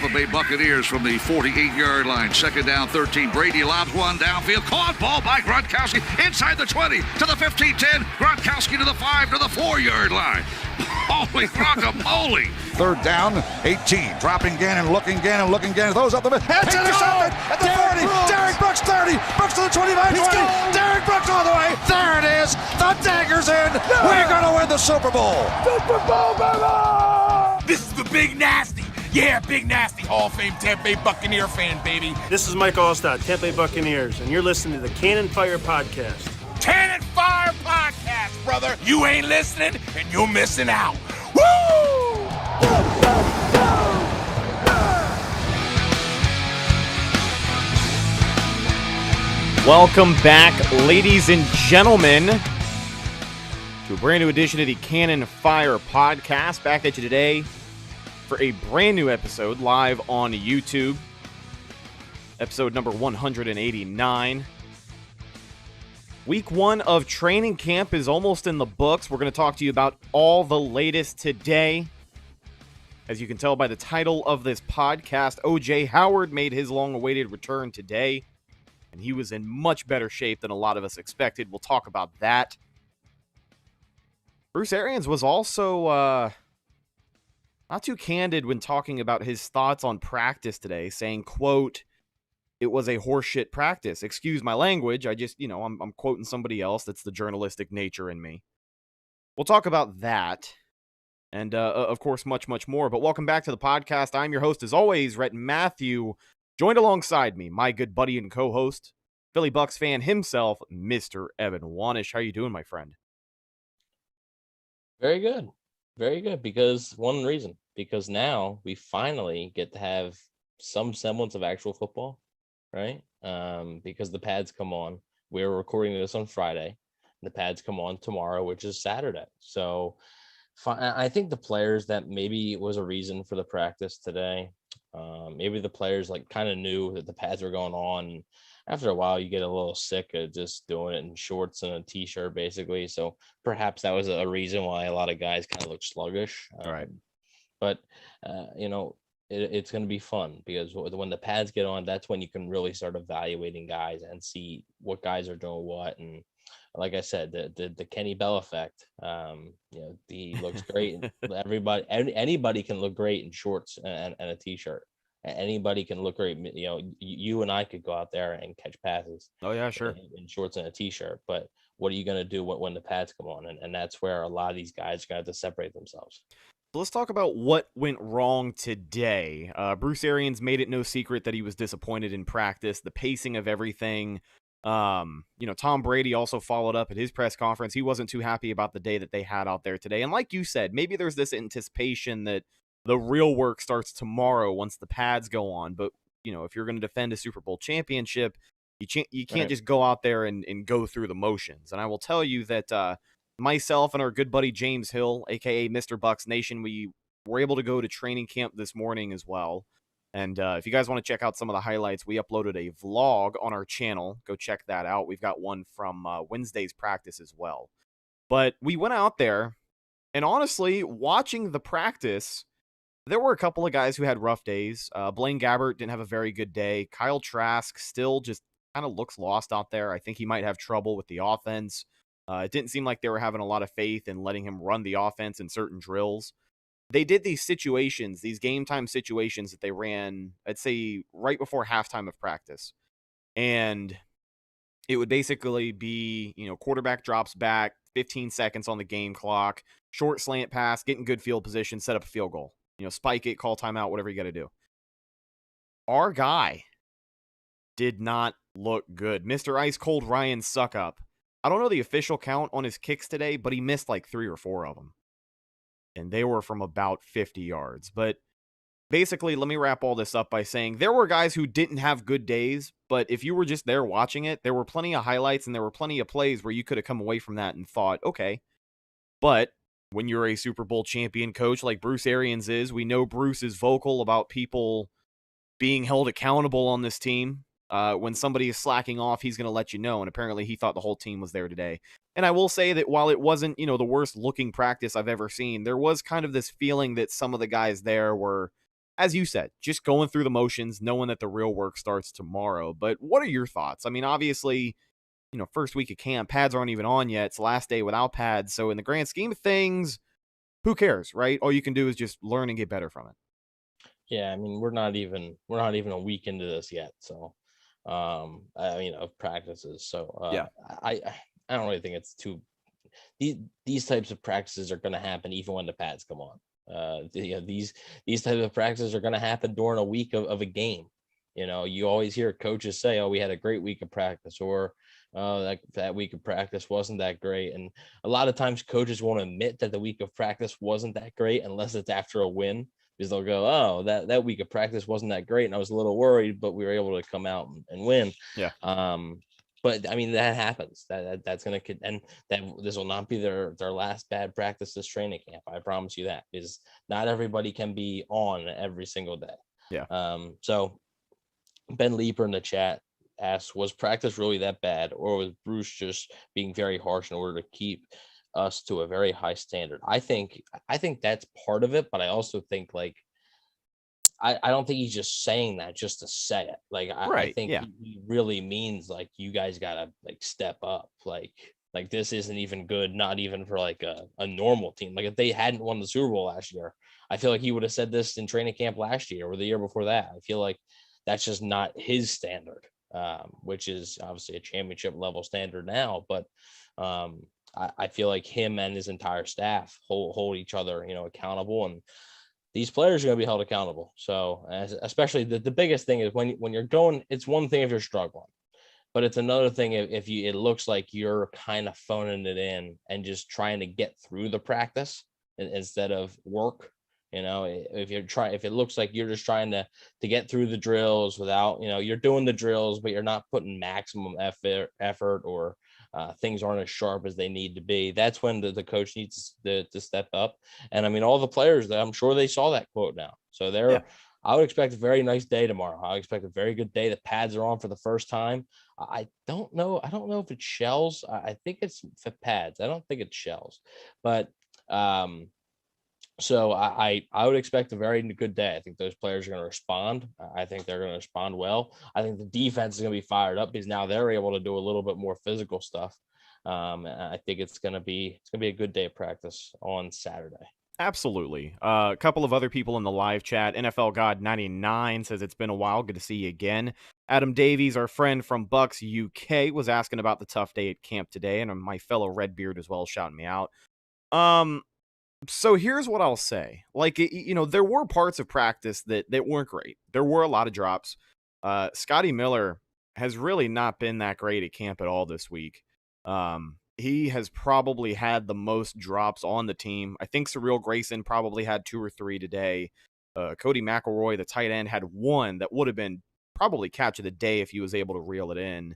Tampa Bay Buccaneers from the 48-yard line. Second down, 13. Brady lobs one downfield. Caught ball by Gronkowski inside the 20 to the 15-10. Gronkowski to the 5 to the 4-yard line. Holy guacamole. Third down, 18. Dropping Gannon, looking Gannon. Throws up the middle. It's intercepted at the 40. Derek Brooks 30. Brooks to the 25, 20. Derek Brooks all the way. There it is. The dagger's in. We're going to win the Super Bowl. Super Bowl, baby! This is the Big Nasty. Yeah, Big Nasty. Hall of Fame Tampa Bay Buccaneer fan, baby. This is Mike Allstott, Tampa Bay Buccaneers, and you're listening to the Cannon Fire Podcast. Cannon Fire Podcast, brother. You ain't listening, and you're missing out. Woo! Welcome back, ladies and gentlemen, to a brand new edition of the Cannon Fire Podcast. Back at you today for a brand new episode live on YouTube. Episode number 189. Week 1 of training camp is almost in the books. We're going to talk to you about all the latest today. As you can tell by the title of this podcast, O.J. Howard made his long-awaited return today, and he was in much better shape than a lot of us expected. We'll talk about that. Bruce Arians was also not too candid when talking about his thoughts on practice today, saying, quote, "It was a horseshit practice." Excuse my language. I'm quoting somebody else. That's the journalistic nature in me. We'll talk about that. And, of course, much, much more. But welcome back to the podcast. I'm your host, as always, Rhett Matthew. Joined alongside me, my good buddy and co-host, Philly Bucs fan himself, Mr. Evan Wanish. How you doing, my friend? Very good. Very good. Because now we finally get to have some semblance of actual football, right? Because the pads come on. We're recording this on Friday. The pads come on tomorrow, which is Saturday. So I think the players that maybe it was a reason for the practice today. Maybe the players kind of knew that the pads were going on. After a while, you get a little sick of just doing it in shorts and a t-shirt, basically. So perhaps that was a reason why a lot of guys kind of look sluggish. All right. But, it's going to be fun because when the pads get on, that's when you can really start evaluating guys and see what guys are doing what. And like I said, the Kenny Bell effect, he looks great. Anybody can look great in shorts and a t-shirt. Anybody can look great. You and I could go out there and catch passes. Oh yeah, sure. In shorts and a t-shirt. But what are you going to do when the pads come on? And that's where a lot of these guys are going to have to separate themselves. So let's talk about what went wrong today. Bruce Arians made it no secret that he was disappointed in practice, the pacing of everything. Tom Brady also followed up at his press conference. He wasn't too happy about the day that they had out there today. And like you said, maybe there's this anticipation that the real work starts tomorrow once the pads go on. But, if you're going to defend a Super Bowl championship, you can't just go out there and go through the motions. And I will tell you that myself and our good buddy James Hill, a.k.a. Mr. Bucs Nation, we were able to go to training camp this morning as well. And if you guys want to check out some of the highlights, we uploaded a vlog on our channel. Go check that out. We've got one from Wednesday's practice as well. But we went out there, and honestly, watching the practice, there were a couple of guys who had rough days. Blaine Gabbert didn't have a very good day. Kyle Trask still just kind of looks lost out there. I think he might have trouble with the offense. It didn't seem like they were having a lot of faith in letting him run the offense in certain drills. They did these situations, these game time situations that they ran, I'd say, right before halftime of practice. And it would basically be, quarterback drops back, 15 seconds on the game clock, short slant pass, get in good field position, set up a field goal. Spike it, call timeout, whatever you got to do. Our guy did not look good. Mr. Ice Cold Ryan Suckup. I don't know the official count on his kicks today, but he missed like 3 or 4 of them. And they were from about 50 yards. But basically, let me wrap all this up by saying there were guys who didn't have good days, but if you were just there watching it, there were plenty of highlights and there were plenty of plays where you could have come away from that and thought, okay. But when you're a Super Bowl champion coach like Bruce Arians is, we know Bruce is vocal about people being held accountable on this team. When somebody is slacking off, he's going to let you know. And apparently he thought the whole team was there today. And I will say that while it wasn't, the worst looking practice I've ever seen, there was kind of this feeling that some of the guys there were as you said, just going through the motions, knowing that the real work starts tomorrow. But what are your thoughts? I mean, obviously, first week of camp, pads aren't even on yet. It's the last day without pads. So in the grand scheme of things, who cares, right? All you can do is just learn and get better from it. Yeah, I mean, we're not even a week into this yet. So, of practices. So, yeah, I don't really think it's too. These types of practices are going to happen even when the pads come on. These types of practices are going to happen during a week of a game. You always hear coaches say, "Oh, we had a great week of practice," or that week of practice wasn't that great. And a lot of times coaches won't admit that the week of practice wasn't that great unless it's after a win, because they'll go, "Oh, that week of practice wasn't that great, and I was a little worried, but we were able to come out and win." Yeah. But I mean, that happens. That's going to, and that this will not be their last bad practice this training camp. I promise you that, because not everybody can be on every single day. Yeah. So Ben Leeper in the chat asks, was practice really that bad, or was Bruce just being very harsh in order to keep us to a very high standard? I think that's part of it, but I also think I don't think he's just saying that just to say it. I think he really means you guys gotta step up. Like this isn't even good, not even for a normal team. If they hadn't won the Super Bowl last year, I feel like he would have said this in training camp last year or the year before that. I feel like that's just not his standard, which is obviously a championship level standard now. But I feel like him and his entire staff hold each other, accountable, and these players are going to be held accountable. So especially the biggest thing is when you're going, it's one thing if you're struggling, but it's another thing if it looks like you're kind of phoning it in and just trying to get through the practice instead of work. If it looks like you're just trying to get through the drills without, you're doing the drills, but you're not putting maximum effort or things aren't as sharp as they need to be. That's when the coach needs to step up. And I mean, all the players, I'm sure they saw that quote now. So I would expect a very nice day tomorrow. I expect a very good day. The pads are on for the first time. I don't know if it's shells. I think it's for pads. I don't think it's shells, but so I would expect a very good day. I think those players are going to respond. I think they're going to respond well. I think the defense is going to be fired up because now they're able to do a little bit more physical stuff. I think it's going to be a good day of practice on Saturday. Absolutely. A couple of other people in the live chat. NFL God 99 says it's been a while. Good to see you again. Adam Davies, our friend from Bucs UK, was asking about the tough day at camp today, and my fellow Redbeard as well shouting me out. So here's what I'll say. There were parts of practice that weren't great. There were a lot of drops. Scotty Miller has really not been that great at camp at all this week. He has probably had the most drops on the team. I think Cyril Grayson probably had 2 or 3 today. Cody McElroy, the tight end, had 1 that would have been probably catch of the day if he was able to reel it in.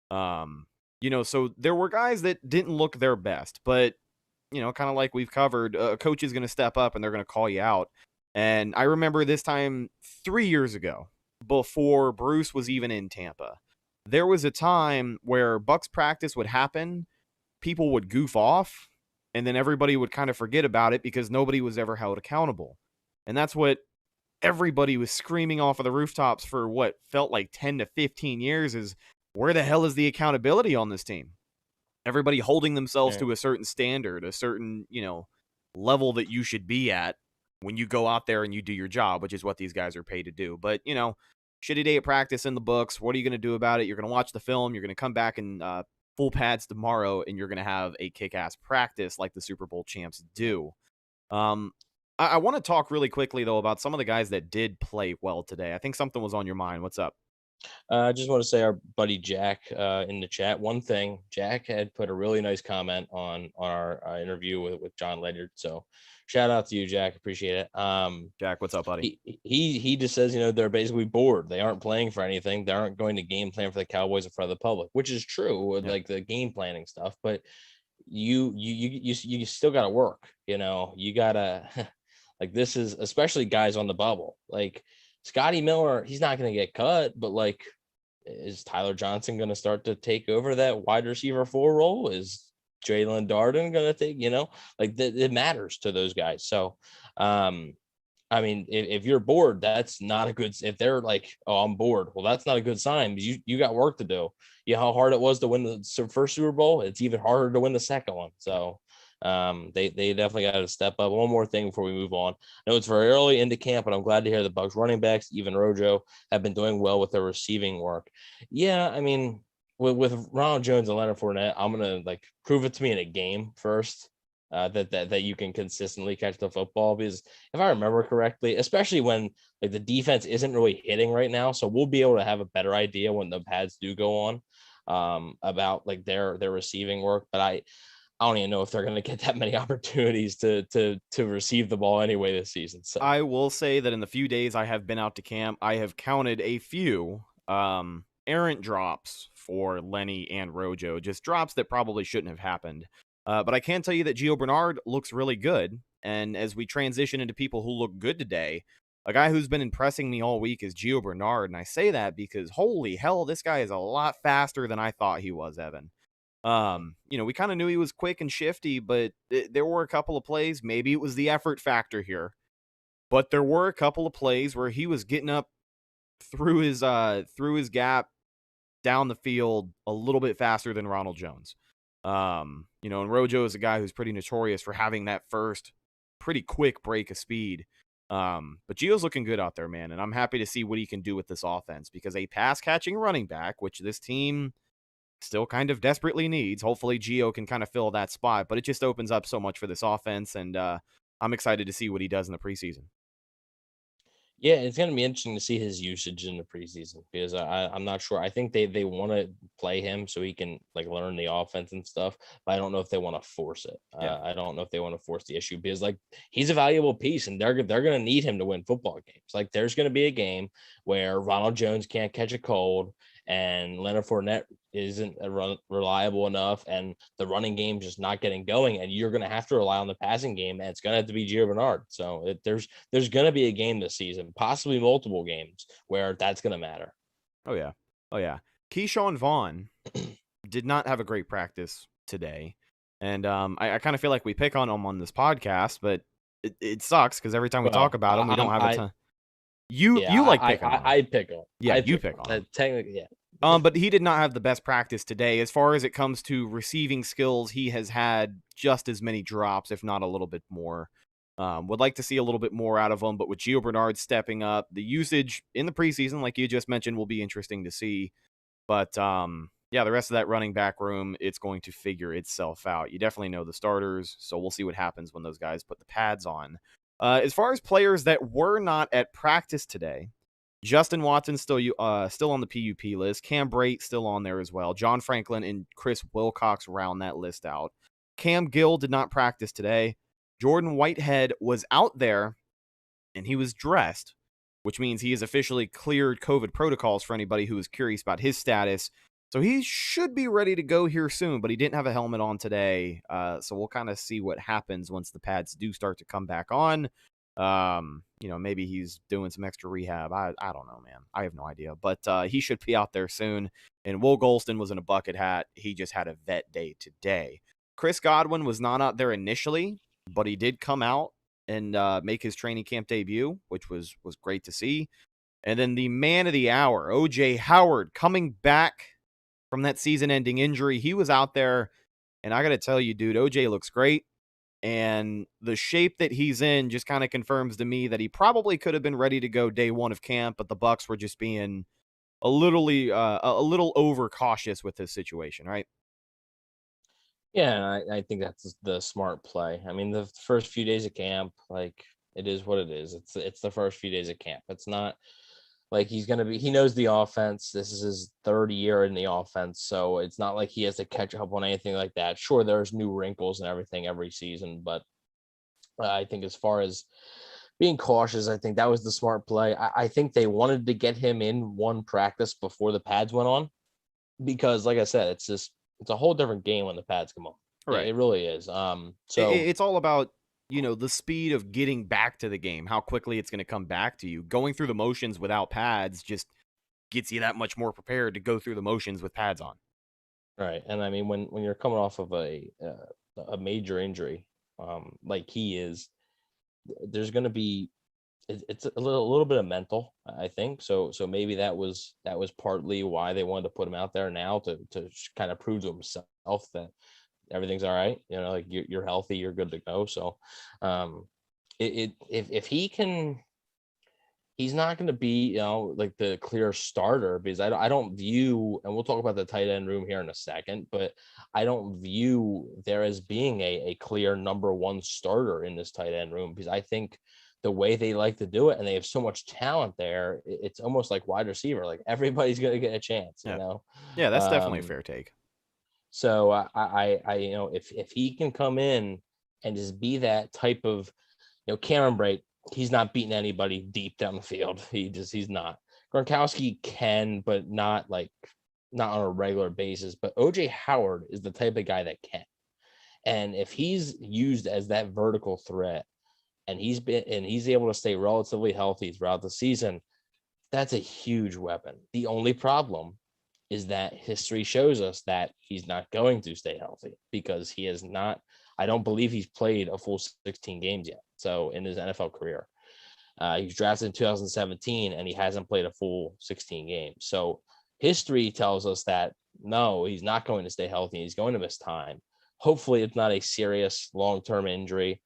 So there were guys that didn't look their best, but kind of like we've covered, a coach is going to step up and they're going to call you out. And I remember this time 3 years ago, before Bruce was even in Tampa, there was a time where Bucs practice would happen, people would goof off, and then everybody would kind of forget about it because nobody was ever held accountable. And that's what everybody was screaming off of the rooftops for what felt like 10 to 15 years is, where the hell is the accountability on this team? Everybody holding themselves to a certain standard, a certain, level that you should be at when you go out there and you do your job, which is what these guys are paid to do. But, shitty day of practice in the books. What are you going to do about it? You're going to watch the film. You're going to come back in full pads tomorrow, and you're going to have a kick-ass practice like the Super Bowl champs do. I want to talk really quickly, though, about some of the guys that did play well today. I think something was on your mind. What's up? I just want to say our buddy Jack in the chat. One thing, Jack had put a really nice comment on our interview with John Ledyard. So shout out to you, Jack. Appreciate it. Jack, what's up, buddy? He just says, they're basically bored. They aren't playing for anything. They aren't going to game plan for the Cowboys in front of the public, which is true with the game planning stuff. But you still got to work. You gotta this is especially guys on the bubble. Scotty Miller, he's not going to get cut, but is Tyler Johnson going to start to take over that wide receiver 4 role? Is Jalen Darden going to take, it matters to those guys. So I mean, if you're bored, that's not a good. If they're like, "Oh, I'm bored," well, that's not a good sign because you got work to do. You know how hard it was to win the first Super Bowl. It's even harder to win the second one. So, they definitely got to step up. One more thing before we move on. I know it's very early into camp, but I'm glad to hear the Bucs running backs, even Rojo, have been doing well with their receiving work. Yeah, I mean, with Ronald Jones and Leonard Fournette, I'm gonna like prove it to me in a game first. That you can consistently catch the football, because if I remember correctly, especially when like the defense isn't really hitting right now, so we'll be able to have a better idea when the pads do go on about like their receiving work. But I don't even know if they're going to get that many opportunities to receive the ball anyway this season. So I will say that in the few days I have been out to camp, I have counted a few errant drops for Lenny and Rojo, just drops that probably shouldn't have happened. But I can tell you that Gio Bernard looks really good. And as we transition into people who look good today, a guy who's been impressing me all week is Gio Bernard. And I say that because, holy hell, this guy is a lot faster than I thought he was, Evan. We kind of knew he was quick and shifty, but there were a couple of plays. Maybe it was the effort factor here. But there were a couple of plays where he was getting up through his gap down the field a little bit faster than Ronald Jones. And Rojo is a guy who's pretty notorious for having that first pretty quick break of speed. But Gio's looking good out there, man, and I'm happy to see what he can do with this offense, because a pass-catching running back, which this team still kind of desperately needs, hopefully Gio can kind of fill that spot, but it just opens up so much for this offense, and I'm excited to see what he does in the preseason. yeah, it's going to be interesting to see his usage in the preseason, because I'm not sure. I think they want to play him so he can like learn the offense and stuff, but I don't know if they want to force it. Yeah. I don't know if they want to force the issue, because like he's a valuable piece and they're going to need him to win football games. Like there's going to be a game where Ronald Jones can't catch a cold and Leonard Fournette isn't reliable enough, and the running game just not getting going, and you're going to have to rely on the passing game, and it's going to have to be Gio Bernard. So there's going to be a game this season, possibly multiple games, where that's going to matter. Oh yeah. Keyshawn Vaughn did not have a great practice today, and I kind of feel like we pick on him on this podcast, but it sucks because every time we talk about him, we don't have a ton. You like picking on him. I pick on. Yeah, you pick on him. Technically, yeah. But he did not have the best practice today. As far as it comes to receiving skills, he has had just as many drops, if not a little bit more. Would like to see a little bit more out of him, but with Gio Bernard stepping up, the usage in the preseason, like you just mentioned, will be interesting to see. But the rest of that running back room, it's going to figure itself out. You definitely know the starters, so we'll see what happens when those guys put the pads on. As far as players that were not at practice today, Justin Watson still on the PUP list. Cam Brate still on there as well. John Franklin and Chris Wilcox round that list out. Cam Gill did not practice today. Jordan Whitehead was out there, and he was dressed, which means he has officially cleared COVID protocols for anybody who is curious about his status. So he should be ready to go here soon, but he didn't have a helmet on today. So we'll kind of see what happens once the pads do start to come back on. Maybe he's doing some extra rehab. I don't know, man. I have no idea. But he should be out there soon. And Will Golston was in a bucket hat. He just had a vet day today. Chris Godwin was not out there initially, but he did come out and make his training camp debut, which was great to see. And then the man of the hour, O.J. Howard, coming back from that season-ending injury. He was out there, and I got to tell you, dude, O.J. looks great. And the shape that he's in just kind of confirms to me that he probably could have been ready to go day one of camp, but the Bucs were just being a little overcautious with this situation, right? Yeah, and I think that's the smart play. I mean, the first few days of camp, like it is what it is. It's the first few days of camp. It's not like he knows the offense. This is his third year in the offense, so it's not like he has to catch up on anything like that. Sure, there's new wrinkles and everything every season, but I think as far as being cautious, I think that was the smart play. I think they wanted to get him in one practice before the pads went on, because like I said, it's a whole different game when the pads come on. Right. It really is. So it's all about, the speed of getting back to the game, how quickly it's going to come back to you. Going through the motions without pads just gets you that much more prepared to go through the motions with pads on. Right. And I mean, when you're coming off of a major injury, like he is, there's going to be it's a little bit of mental, I think. So maybe that was partly why they wanted to put him out there now to kind of prove to himself that everything's all right. Like you're healthy, you're good to go. So if he can, he's not going to be, like the clear starter, because I don't view, and we'll talk about the tight end room here in a second, but I don't view there as being a clear number one starter in this tight end room, because I think the way they like to do it, and they have so much talent there, it's almost like wide receiver. Like everybody's going to get a chance, Yeah, that's definitely a fair take. So I if he can come in and just be that type of, Cameron Brate, he's not beating anybody deep down the field. He's not. Gronkowski can, but not on a regular basis. But OJ Howard is the type of guy that can. And if he's used as that vertical threat, and he's able to stay relatively healthy throughout the season, that's a huge weapon. The only problem is that history shows us that he's not going to stay healthy, because he has not. I don't believe he's played a full 16 games yet. So in his NFL career, he was drafted in 2017 and he hasn't played a full 16 games. So history tells us that no, he's not going to stay healthy. He's going to miss time. Hopefully it's not a serious long-term injury.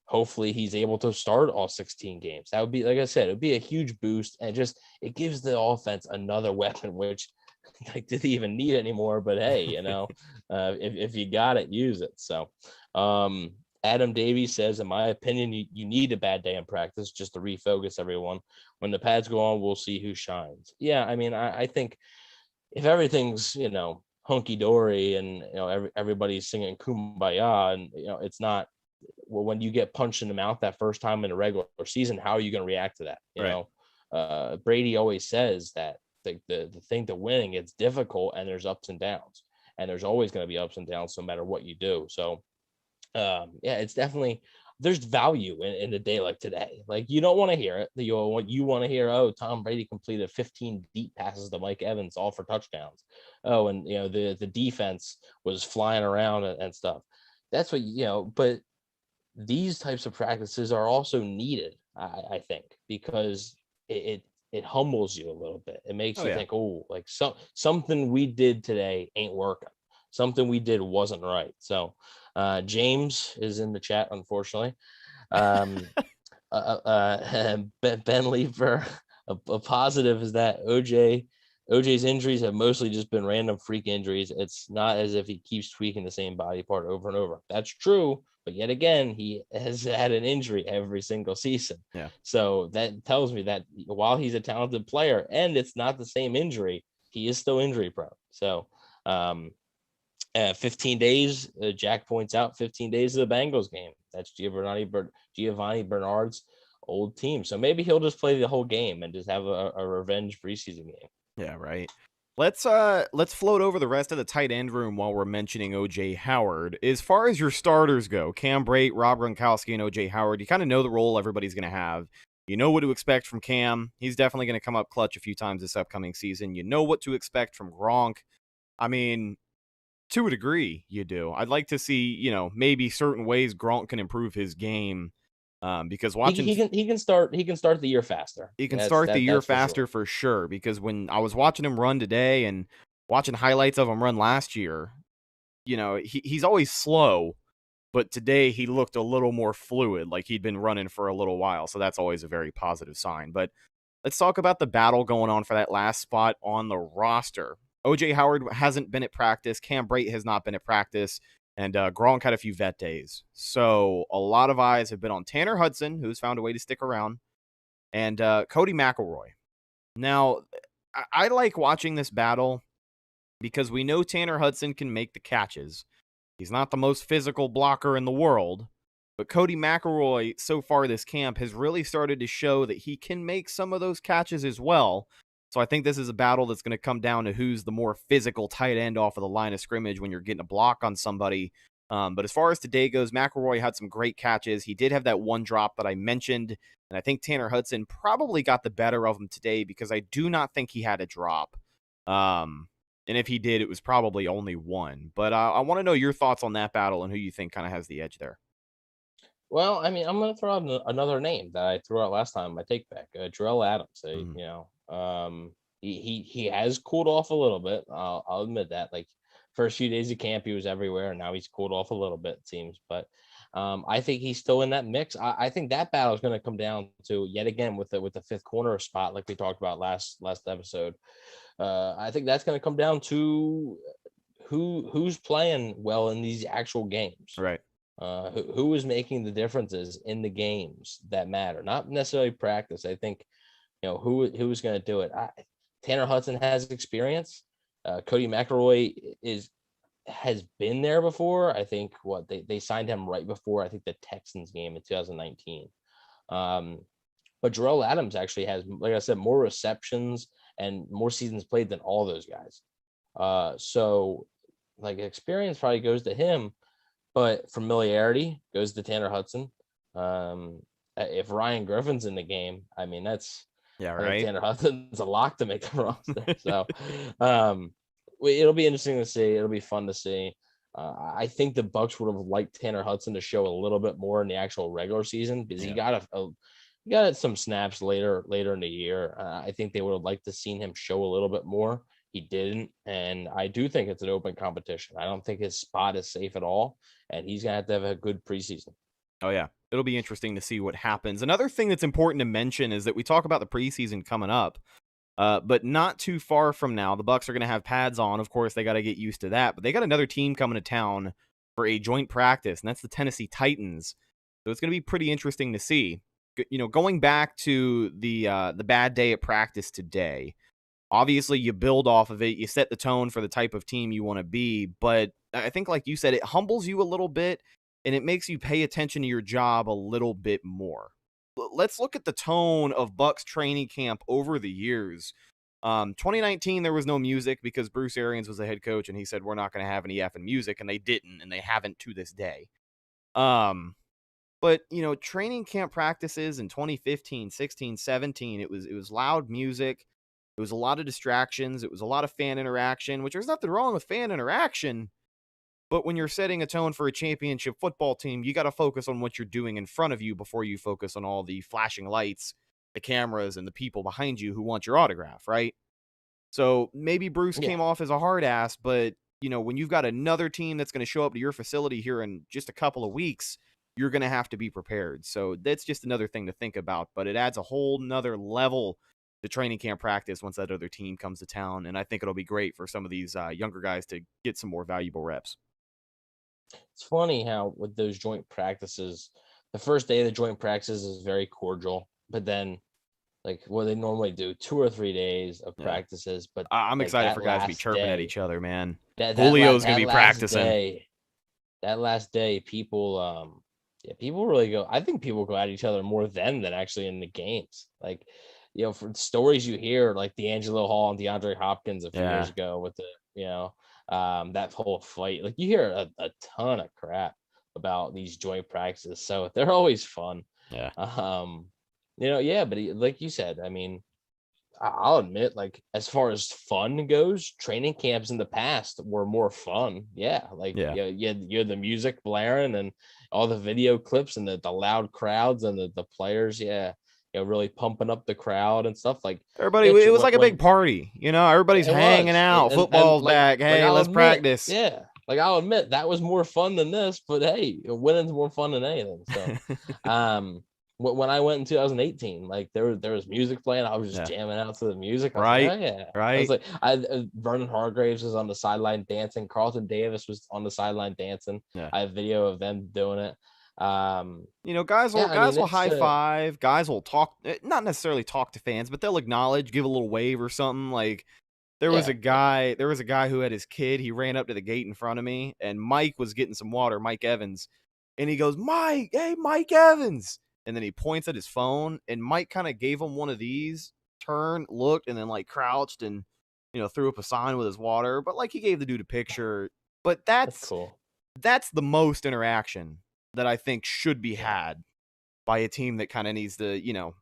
Hopefully he's able to start all 16 games. That would be, like I said, it would be a huge boost, and it gives the offense another weapon, which didn't even need anymore. But hey, if you got it, use it. So Adam Davies says, in my opinion, you need a bad day in practice just to refocus everyone. When the pads go on, we'll see who shines. Yeah, I mean, I think if everything's, hunky-dory and, everybody's singing Kumbaya, and, it's not, well, when you get punched in the mouth that first time in a regular season, how are you going to react to that? You know, Brady always says that the thing to winning, it's difficult, and there's ups and downs, and there's always going to be ups and downs no matter what you do. So it's definitely, there's value in a day like today. Like, you don't want to hear it. You want to hear, oh, Tom Brady completed 15 deep passes to Mike Evans, all for touchdowns. Oh, and the defense was flying around and stuff. That's what, but these types of practices are also needed, I think, because it humbles you a little bit. It makes you think, oh, like something we did today ain't working. Something we did wasn't right. So James is in the chat, unfortunately. Ben Leeper, a positive is that OJ's injuries have mostly just been random freak injuries. It's not as if he keeps tweaking the same body part over and over. That's true, but yet again, he has had an injury every single season. Yeah. So that tells me that while he's a talented player and it's not the same injury, he is still injury prone. So 15 days, Jack points out, 15 days of the Bengals game. That's Giovanni Bernard's old team. So maybe he'll just play the whole game and just have a revenge preseason game. Yeah, right. Let's float over the rest of the tight end room while we're mentioning OJ Howard. As far as your starters go, Cam Brate, Rob Gronkowski, and OJ Howard, you kind of know the role everybody's going to have. You know what to expect from Cam. He's definitely going to come up clutch a few times this upcoming season. You know what to expect from Gronk. I mean, to a degree, you do. I'd like to see, maybe certain ways Gronk can improve his game. Because watching he can start the year faster. He can start the year faster for sure. Because when I was watching him run today and watching highlights of him run last year, he's always slow, but today he looked a little more fluid, like he'd been running for a little while. So that's always a very positive sign. But let's talk about the battle going on for that last spot on the roster. OJ Howard hasn't been at practice. Cam Brate has not been at practice. And Gronk had a few vet days. So a lot of eyes have been on Tanner Hudson, who's found a way to stick around, and Cody McElroy. Now, I like watching this battle because we know Tanner Hudson can make the catches. He's not the most physical blocker in the world, but Cody McElroy, so far this camp, has really started to show that he can make some of those catches as well. So I think this is a battle that's going to come down to who's the more physical tight end off of the line of scrimmage when you're getting a block on somebody. But as far as today goes, McElroy had some great catches. He did have that one drop that I mentioned, and I think Tanner Hudson probably got the better of him today because I do not think he had a drop. And if he did, it was probably only one. But I want to know your thoughts on that battle and who you think kind of has the edge there. Well, I mean, I'm going to throw out another name that I threw out last time. My take back, Jarrell Adams. He has cooled off a little bit. I'll admit that. Like first few days of camp, he was everywhere, and now he's cooled off a little bit, it seems. But I think he's still in that mix. I think that battle is going to come down to yet again with the fifth corner spot, like we talked about last episode. I think that's going to come down to who's playing well in these actual games. Right. Who is making the differences in the games that matter, not necessarily practice. I think, who's going to do it. Tanner Hudson has experience. Cody McElroy has been there before. I think they signed him right before, I think, the Texans game in 2019. But Jarrell Adams actually has, like I said, more receptions and more seasons played than all those guys. So like experience probably goes to him, but familiarity goes to Tanner Hudson. If Ryan Griffin's in the game, I mean, that's right. Tanner Hudson's a lock to make the roster. So it'll be interesting to see. It'll be fun to see. I think the Bucs would have liked Tanner Hudson to show a little bit more in the actual regular season because he got some snaps later in the year. I think they would have liked to seen him show a little bit more. He didn't, and I do think it's an open competition. I don't think his spot is safe at all, and he's gonna have to have a good preseason. Oh yeah, it'll be interesting to see what happens. Another thing that's important to mention is that we talk about the preseason coming up, but not too far from now, the Bucs are going to have pads on. Of course, they got to get used to that, but they got another team coming to town for a joint practice, and that's the Tennessee Titans. So it's going to be pretty interesting to see. Going back to the bad day at practice today. Obviously, you build off of it. You set the tone for the type of team you want to be. But I think, like you said, it humbles you a little bit, and it makes you pay attention to your job a little bit more. Let's look at the tone of Bucs training camp over the years. 2019, there was no music because Bruce Arians was the head coach, and he said, we're not going to have any effing music, and they didn't, and they haven't to this day. But, training camp practices in 2015, 16, 17, it was loud music. It was a lot of distractions. It was a lot of fan interaction, which there's nothing wrong with fan interaction. But when you're setting a tone for a championship football team, you got to focus on what you're doing in front of you before you focus on all the flashing lights, the cameras, and the people behind you who want your autograph, right? So maybe Bruce came off as a hard ass, but, when you've got another team that's going to show up to your facility here in just a couple of weeks, you're going to have to be prepared. So that's just another thing to think about, but it adds a whole nother level to training camp practice once that other team comes to town. And I think it'll be great for some of these younger guys to get some more valuable reps. It's funny how with those joint practices, the first day of the joint practices is very cordial, but then like what they normally do 2 or 3 days of practices. But I'm like, excited for guys to be chirping at each other, man. Julio's going to be practicing. That last day, people really go. I think people go at each other more than actually in the games. Like, for stories you hear, like D'Angelo Hall and DeAndre Hopkins a few years ago with that whole fight, like you hear a ton of crap about these joint practices. So they're always fun. Yeah. But like you said, I mean, I'll admit, like as far as fun goes, training camps in the past were more fun. Yeah. Like you had the music blaring and all the video clips and the loud crowds and the players. Yeah. Really pumping up the crowd and stuff like everybody. It was like a big party, everybody's hanging out. Football's back. Hey, let's practice. Yeah. Like I'll admit that was more fun than this, but hey, winning's more fun than anything. So, when I went in 2018, like there was music playing, I was just jamming out to the music. Right. I was like, Vernon Hargraves was on the sideline dancing. Carlton Davis was on the sideline dancing. Yeah. I have video of them doing it. Guys will high five. Guys will talk, not necessarily talk to fans, but they'll acknowledge, give a little wave or something. Like there was a guy who had his kid. He ran up to the gate in front of me, and Mike was getting some water, Mike Evans, and he goes, "Mike, hey, Mike Evans," and then he points at his phone, and Mike kind of gave him one of these, turned, looked, and then like crouched and threw up a sign with his water, but like he gave the dude a picture. But that's cool. That's the most interaction that I think should be had by a team that kind of needs to,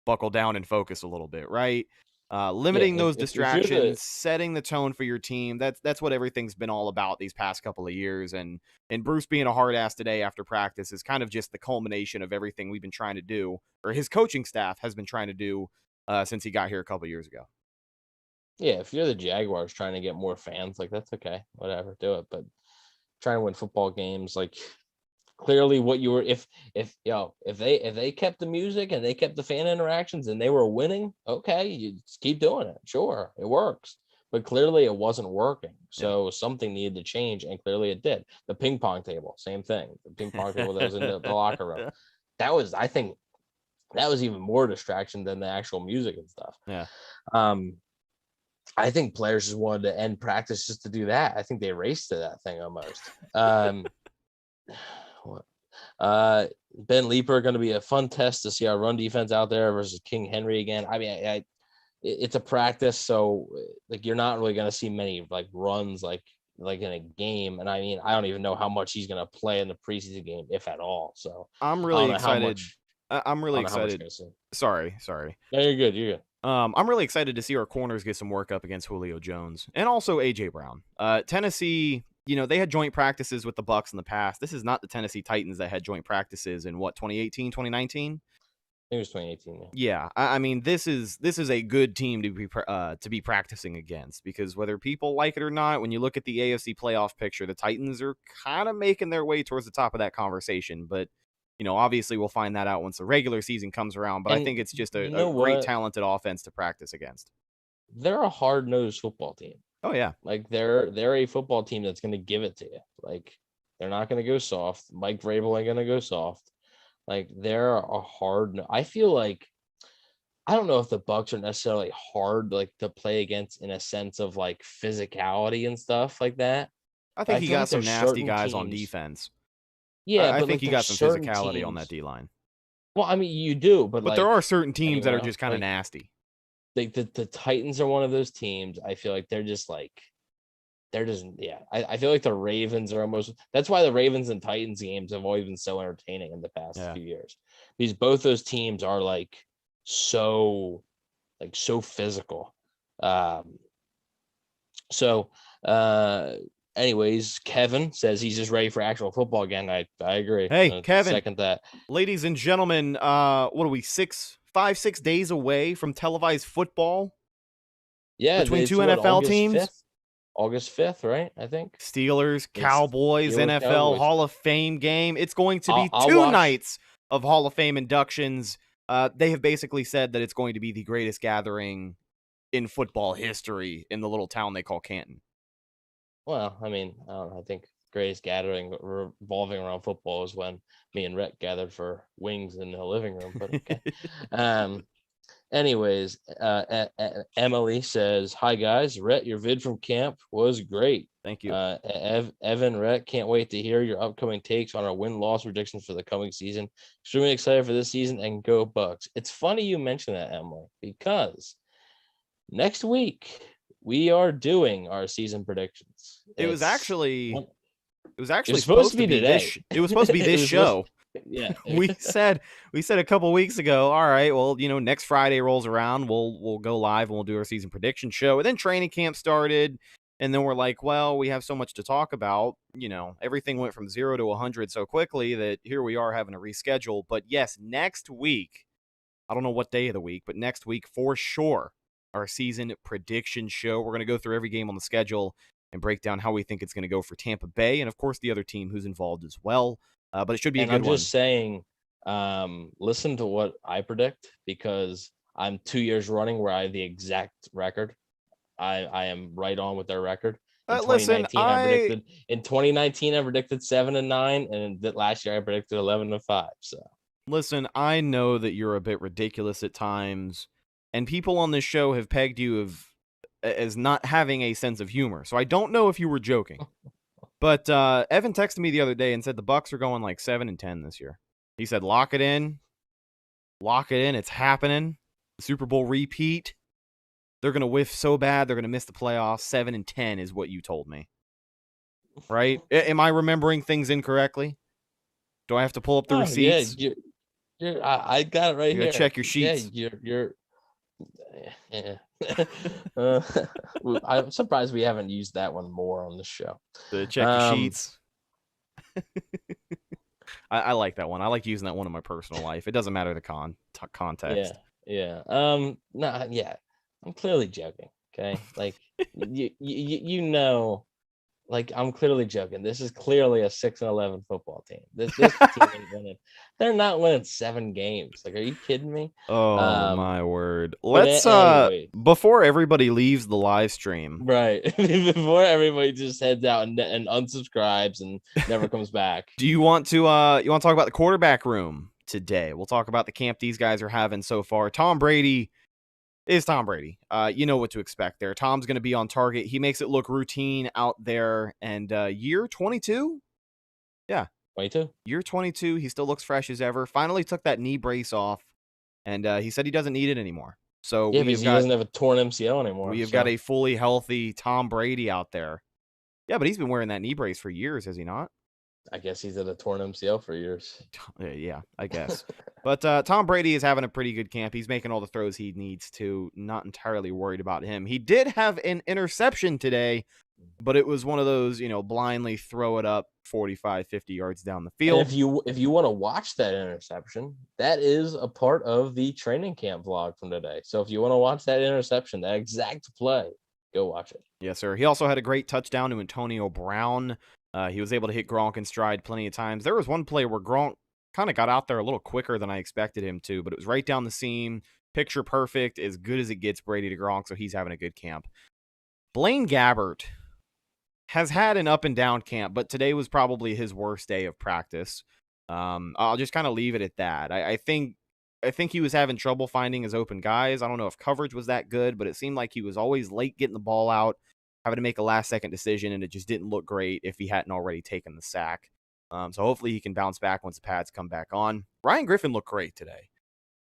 buckle down and focus a little bit, right? Limiting those if you're the- distractions, setting the tone for your team. That's what everything's been all about these past couple of years. And Bruce being a hard ass today after practice is kind of just the culmination of everything we've been trying to do, or his coaching staff has been trying to do since he got here a couple of years ago. Yeah, if you're the Jaguars trying to get more fans, like that's okay, whatever, do it. But trying to win football games, like clearly what you were, if they kept the music and they kept the fan interactions and they were winning, okay, you just keep doing it. Sure, it works. But clearly it wasn't working. So something needed to change, and clearly it did. The ping pong table, same thing. The ping pong table that was in the locker room. I think that was even more distraction than the actual music and stuff. Yeah. I think players just wanted to end practice just to do that. I think they raced to that thing almost. Ben Leeper going to be a fun test to see our run defense out there versus King Henry again. I mean, it's a practice, so like you're not really going to see many like runs like in a game. And I mean, I don't even know how much he's going to play in the preseason game, if at all. So I'm really excited. I'm really excited. Sorry. No, you're good. You're good. I'm really excited to see our corners get some work up against Julio Jones and also AJ Brown. Tennessee, they had joint practices with the Bucs in the past. This is not the Tennessee Titans that had joint practices in 2018, 2019. I think it was 2018. Yeah, I mean, this is a good team to be practicing against, because whether people like it or not, when you look at the AFC playoff picture, the Titans are kind of making their way towards the top of that conversation. But obviously we'll find that out once the regular season comes around. But I think it's just a great, talented offense to practice against. They're a hard-nosed football team. Oh yeah, like they're a football team that's going to give it to you. Like they're not going to go soft. Mike Vrabel ain't going to go soft. Like they're a hard. I feel like I don't know if the Bucs are necessarily hard like to play against in a sense of like physicality and stuff like that. I think he got some nasty guys on defense. Yeah, I think he got some physicality on that D line. Well, I mean, you do, but there are certain teams that are just kind of nasty. Like the Titans are one of those teams. I feel like they're just I feel like the Ravens are almost. That's why the Ravens and Titans games have always been so entertaining in the past few years. Because both those teams are so physical. Anyways, Kevin says he's just ready for actual football again. I agree. Hey, Kevin. Second that. Ladies and gentlemen, what are we, 6 days away from televised football? Yeah, between two NFL teams. 5th? August 5th, right? I think. Steelers, Cowboys, NFL Cowboys. Hall of Fame game. It's going to be two nights of Hall of Fame inductions. They have basically said that it's going to be the greatest gathering in football history in the little town they call Canton. Well, I mean, I don't know. I think greatest gathering revolving around football is when me and Rhett gathered for wings in the living room. But okay. Anyways, Emily says, "Hi guys, Rhett, your vid from camp was great. Thank you." Evan, Rhett, can't wait to hear your upcoming takes on our win-loss predictions for the coming season. Extremely excited for this season, and go Bucs. It's funny you mention that, Emily, because next week we are doing our season predictions. It was actually supposed to be today. It was supposed to be this show. Yeah. we said a couple weeks ago, all right, well, next Friday rolls around, we'll go live and we'll do our season prediction show. And then training camp started, and then we're like, well, we have so much to talk about. Everything went from 0 to 100 so quickly that here we are having to reschedule. But yes, next week, I don't know what day of the week, but next week for sure, our season prediction show. We're going to go through every game on the schedule and break down how we think it's going to go for Tampa Bay and, of course, the other team who's involved as well. But it should be a good one. I'm just saying, listen to what I predict, because I'm 2 years running where I have the exact record. I am right on with their record. In 2019, I predicted 7-9, and last year I predicted 11-5. So listen, I know that you're a bit ridiculous at times, and people on this show have pegged you as not having a sense of humor. So I don't know if you were joking. But Evan texted me the other day and said the Bucs are going 7-10 this year. He said, lock it in. It's happening. The Super Bowl repeat. They're going to whiff so bad they're going to miss the playoffs. 7-10 is what you told me. Right? Am I remembering things incorrectly? Do I have to pull up the receipts? Yeah, I got it right here. You got to check your sheets. Yeah, Yeah. I'm surprised we haven't used that one more on the show. To check your sheets. I like that one. I like using that one in my personal life. It doesn't matter the context. Yeah. Nah, yeah. I'm clearly joking. Okay, like you know, like I'm clearly joking. This is clearly a 6-11 football team. This team ain't winning. They're not winning 7 games. Like, are you kidding me? Oh my word. but Let's anyway. before everybody leaves the live stream. Right. Before everybody just heads out and unsubscribes and never comes back. Do you want to talk about the quarterback room today? We'll talk about the camp these guys are having so far. Tom Brady is Tom Brady. You know what to expect there. Tom's going to be on target. He makes it look routine out there. And year 22? Yeah. 22? Year 22. He still looks fresh as ever. Finally took that knee brace off. And he said he doesn't need it anymore. So yeah, because he doesn't have a torn MCL anymore. We've got a fully healthy Tom Brady out there. Yeah, but he's been wearing that knee brace for years, has he not? I guess he's at a torn MCL for years. Yeah, I guess. But Tom Brady is having a pretty good camp. He's making all the throws he needs to. Not entirely worried about him. He did have an interception today, but it was one of those, blindly throw it up 45, 50 yards down the field. And if you want to watch that interception, that is a part of the training camp vlog from today. So if you want to watch that interception, that exact play, go watch it. Yes, sir. He also had a great touchdown to Antonio Brown. He was able to hit Gronk in stride plenty of times. There was one play where Gronk kind of got out there a little quicker than I expected him to, but it was right down the seam, picture perfect, as good as it gets Brady to Gronk, so he's having a good camp. Blaine Gabbert has had an up and down camp, but today was probably his worst day of practice. I'll just kind of leave it at that. I think he was having trouble finding his open guys. I don't know if coverage was that good, but it seemed like he was always late getting the ball out, having to make a last-second decision, and it just didn't look great if he hadn't already taken the sack. So hopefully he can bounce back once the pads come back on. Ryan Griffin looked great today.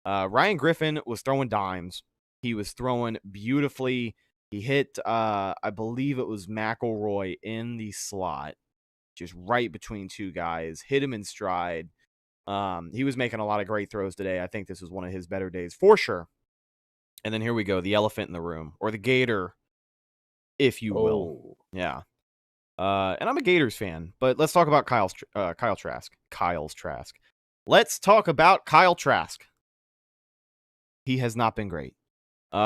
Ryan Griffin was throwing dimes. He was throwing beautifully. He hit, I believe it was McElroy in the slot, just right between two guys, hit him in stride. He was making a lot of great throws today. I think this was one of his better days for sure. And then here we go, the elephant in the room, or the Gator, if you will. Yeah. And I'm a Gators fan, but let's talk about Kyle Trask. Kyle's Trask. Let's talk about Kyle Trask. He has not been great. We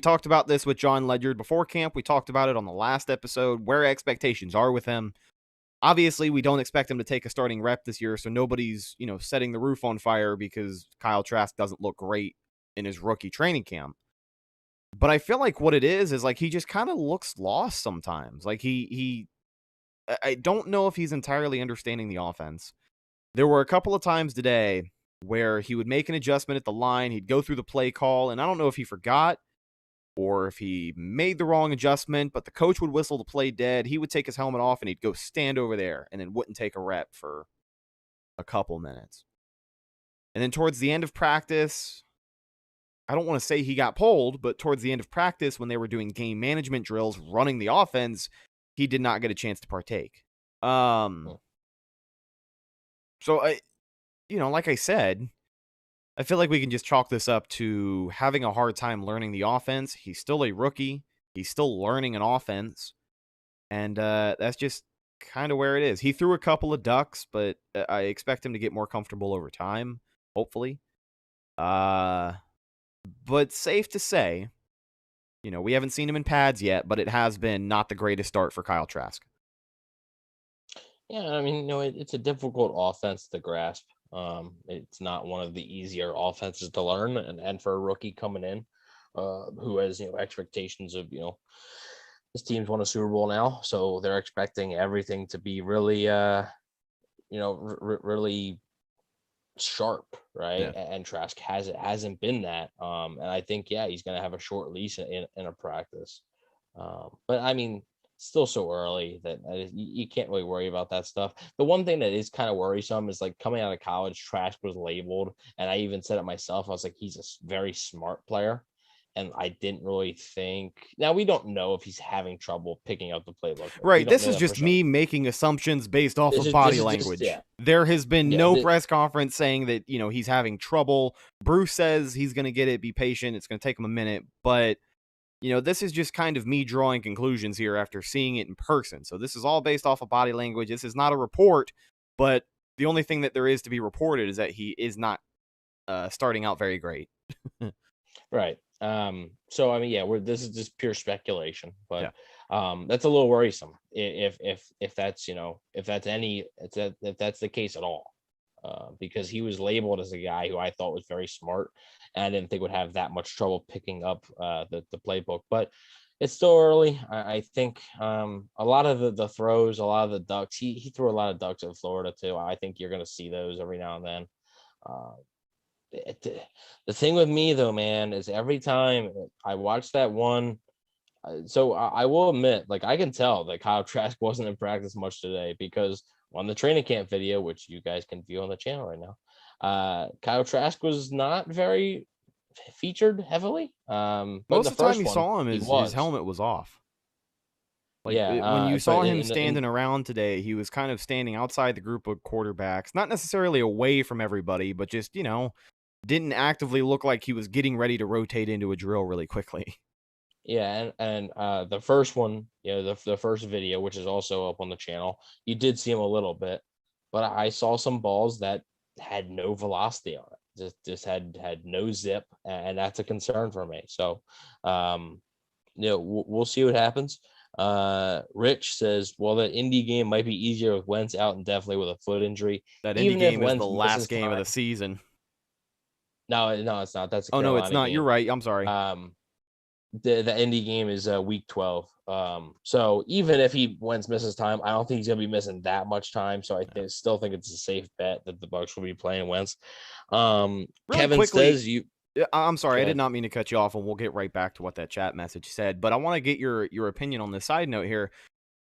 talked about this with John Ledyard before camp. We talked about it on the last episode, where expectations are with him. Obviously, we don't expect him to take a starting rep this year, so nobody's, setting the roof on fire because Kyle Trask doesn't look great in his rookie training camp. But I feel like what it is like he just kind of looks lost sometimes. Like I don't know if he's entirely understanding the offense. There were a couple of times today where he would make an adjustment at the line, he'd go through the play call, and I don't know if he forgot or if he made the wrong adjustment, but the coach would whistle the play dead. He would take his helmet off and he'd go stand over there and then wouldn't take a rep for a couple minutes. And then towards the end of practice, I don't want to say he got pulled, but towards the end of practice, when they were doing game management drills, running the offense, he did not get a chance to partake. So like I said, I feel like we can just chalk this up to having a hard time learning the offense. He's still a rookie. He's still learning an offense. And that's just kind of where it is. He threw a couple of ducks, but I expect him to get more comfortable over time, hopefully. But safe to say, we haven't seen him in pads yet, but it has been not the greatest start for Kyle Trask. Yeah, I mean, it's a difficult offense to grasp. It's not one of the easier offenses to learn, and for a rookie coming in, who has expectations of his team's won a Super Bowl now, so they're expecting everything to be really really sharp, right? Yeah. And Trask hasn't been that. And I think he's gonna have a short leash in a practice. But I mean, still so early that you can't really worry about that stuff. The one thing that is kind of worrisome is like coming out of college, Trask was labeled, and I even said it myself. I was like, he's a very smart player, And I didn't really think. Now we don't know if he's having trouble picking up the playbook. Right. This is just me making assumptions based off of body language. There has been no press conference saying that, he's having trouble. Bruce says he's going to get it. Be patient. It's going to take him a minute. But, this is just kind of me drawing conclusions here after seeing it in person. So this is all based off of body language. This is not a report, but the only thing that there is to be reported is that he is not starting out very great. Right. So I mean, this is just pure speculation, but that's a little worrisome if that's if that's the case at all, because he was labeled as a guy who I thought was very smart, and I didn't think would have that much trouble picking up the playbook. But it's still early. I think a lot of the throws, a lot of the ducks. He threw a lot of ducks in Florida too. I think you're going to see those every now and then. The thing with me though, man, is every time I watch that one, so I will admit, like, I can tell that Kyle Trask wasn't in practice much today, because on the training camp video, which you guys can view on the channel right now, Kyle Trask was not very featured heavily. Most of the time you saw him, his helmet was off. Like, when you saw him standing around today, he was kind of standing outside the group of quarterbacks, not necessarily away from everybody, but just, didn't actively look like he was getting ready to rotate into a drill really quickly. Yeah, and the first one, the first video, which is also up on the channel, you did see him a little bit, but I saw some balls that had no velocity on it, just had no zip, and that's a concern for me. So, we'll see what happens. Rich says, well, that Indy game might be easier with Wentz out indefinitely with a foot injury. That Indy game is the last game of the season. No, it's not. That's no, it's not. Game. You're right. I'm sorry. The Indy game is week 12. So even if Wentz misses time, I don't think he's gonna be missing that much time. So I still think it's a safe bet that the Bucs will be playing Wentz. Really Kevin quickly, says you. I'm sorry, I did not mean to cut you off, and we'll get right back to what that chat message said. But I want to get your opinion on this side note here.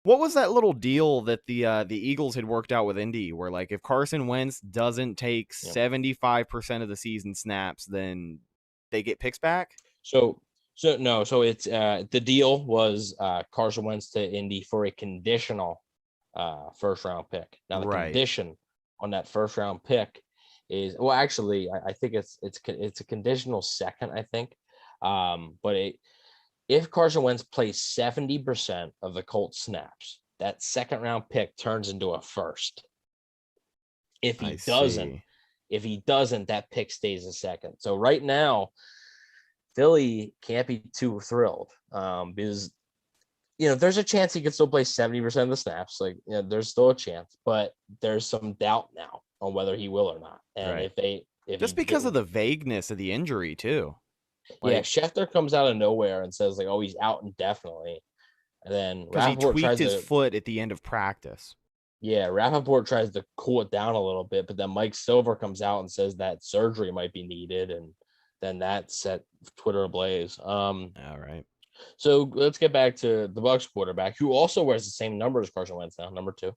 What was that little deal that the Eagles had worked out with Indy, where, like, if Carson Wentz doesn't take 75% of the season snaps, then they get picks back? So it's the deal was Carson Wentz to Indy for a conditional first round pick. Now the condition on that first round pick is, well, actually, I think it's a conditional second, I think. But if Carson Wentz plays 70% of the Colts snaps, that second round pick turns into a first. If he doesn't, that pick stays a second. So right now, Philly can't be too thrilled, because there's a chance he could still play 70% of the snaps. Like, there's still a chance, but there's some doubt now on whether he will or not. And if just because of the vagueness of the injury too. Like, Schefter comes out of nowhere and says, like, oh, he's out indefinitely. And then because he tweaked his foot at the end of practice. Yeah, Rappaport tries to cool it down a little bit, but then Mike Silver comes out and says that surgery might be needed, and then that set Twitter ablaze. All right. So let's get back to the Bucs quarterback, who also wears the same number as Carson Wentz now, number 2.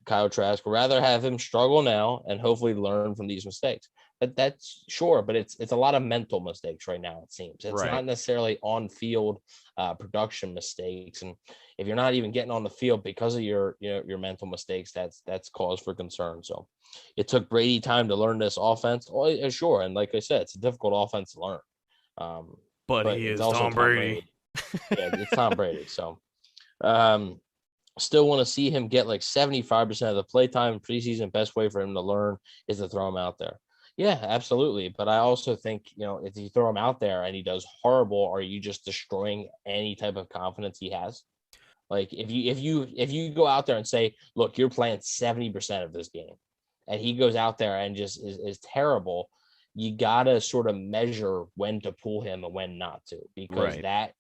Kyle Trask. Would rather have him struggle now and hopefully learn from these mistakes. But that's sure, but it's a lot of mental mistakes right now, it seems. It's not necessarily on-field production mistakes. And if you're not even getting on the field because of your mental mistakes, that's cause for concern. So it took Brady time to learn this offense. Oh, sure. And like I said, it's a difficult offense to learn. But he is also Tom Brady. Yeah, it's Tom Brady. So still want to see him get like 75% of the play time in preseason. Best way for him to learn is to throw him out there. Yeah, absolutely. But I also think, if you throw him out there and he does horrible, are you just destroying any type of confidence he has? Like, if you go out there and say, look, you're playing 70% of this game, and he goes out there and just is terrible, you gotta sort of measure when to pull him and when not to, because that,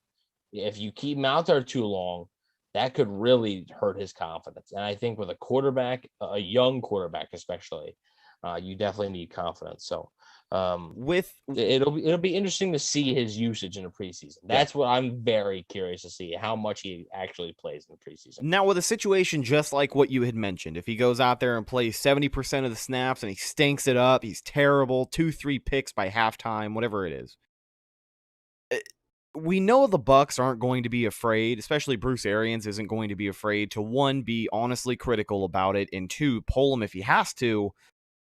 if you keep him out there too long, that could really hurt his confidence. And I think with a quarterback, a young quarterback especially, you definitely need confidence. So it'll be interesting to see his usage in the preseason. That's what I'm very curious to see, how much he actually plays in the preseason. Now, with a situation just like what you had mentioned, if he goes out there and plays 70% of the snaps and he stinks it up, he's terrible, 2-3 picks by halftime, whatever it is, we know the Bucs aren't going to be afraid, especially Bruce Arians isn't going to be afraid to, one, be honestly critical about it, and two, pull him if he has to.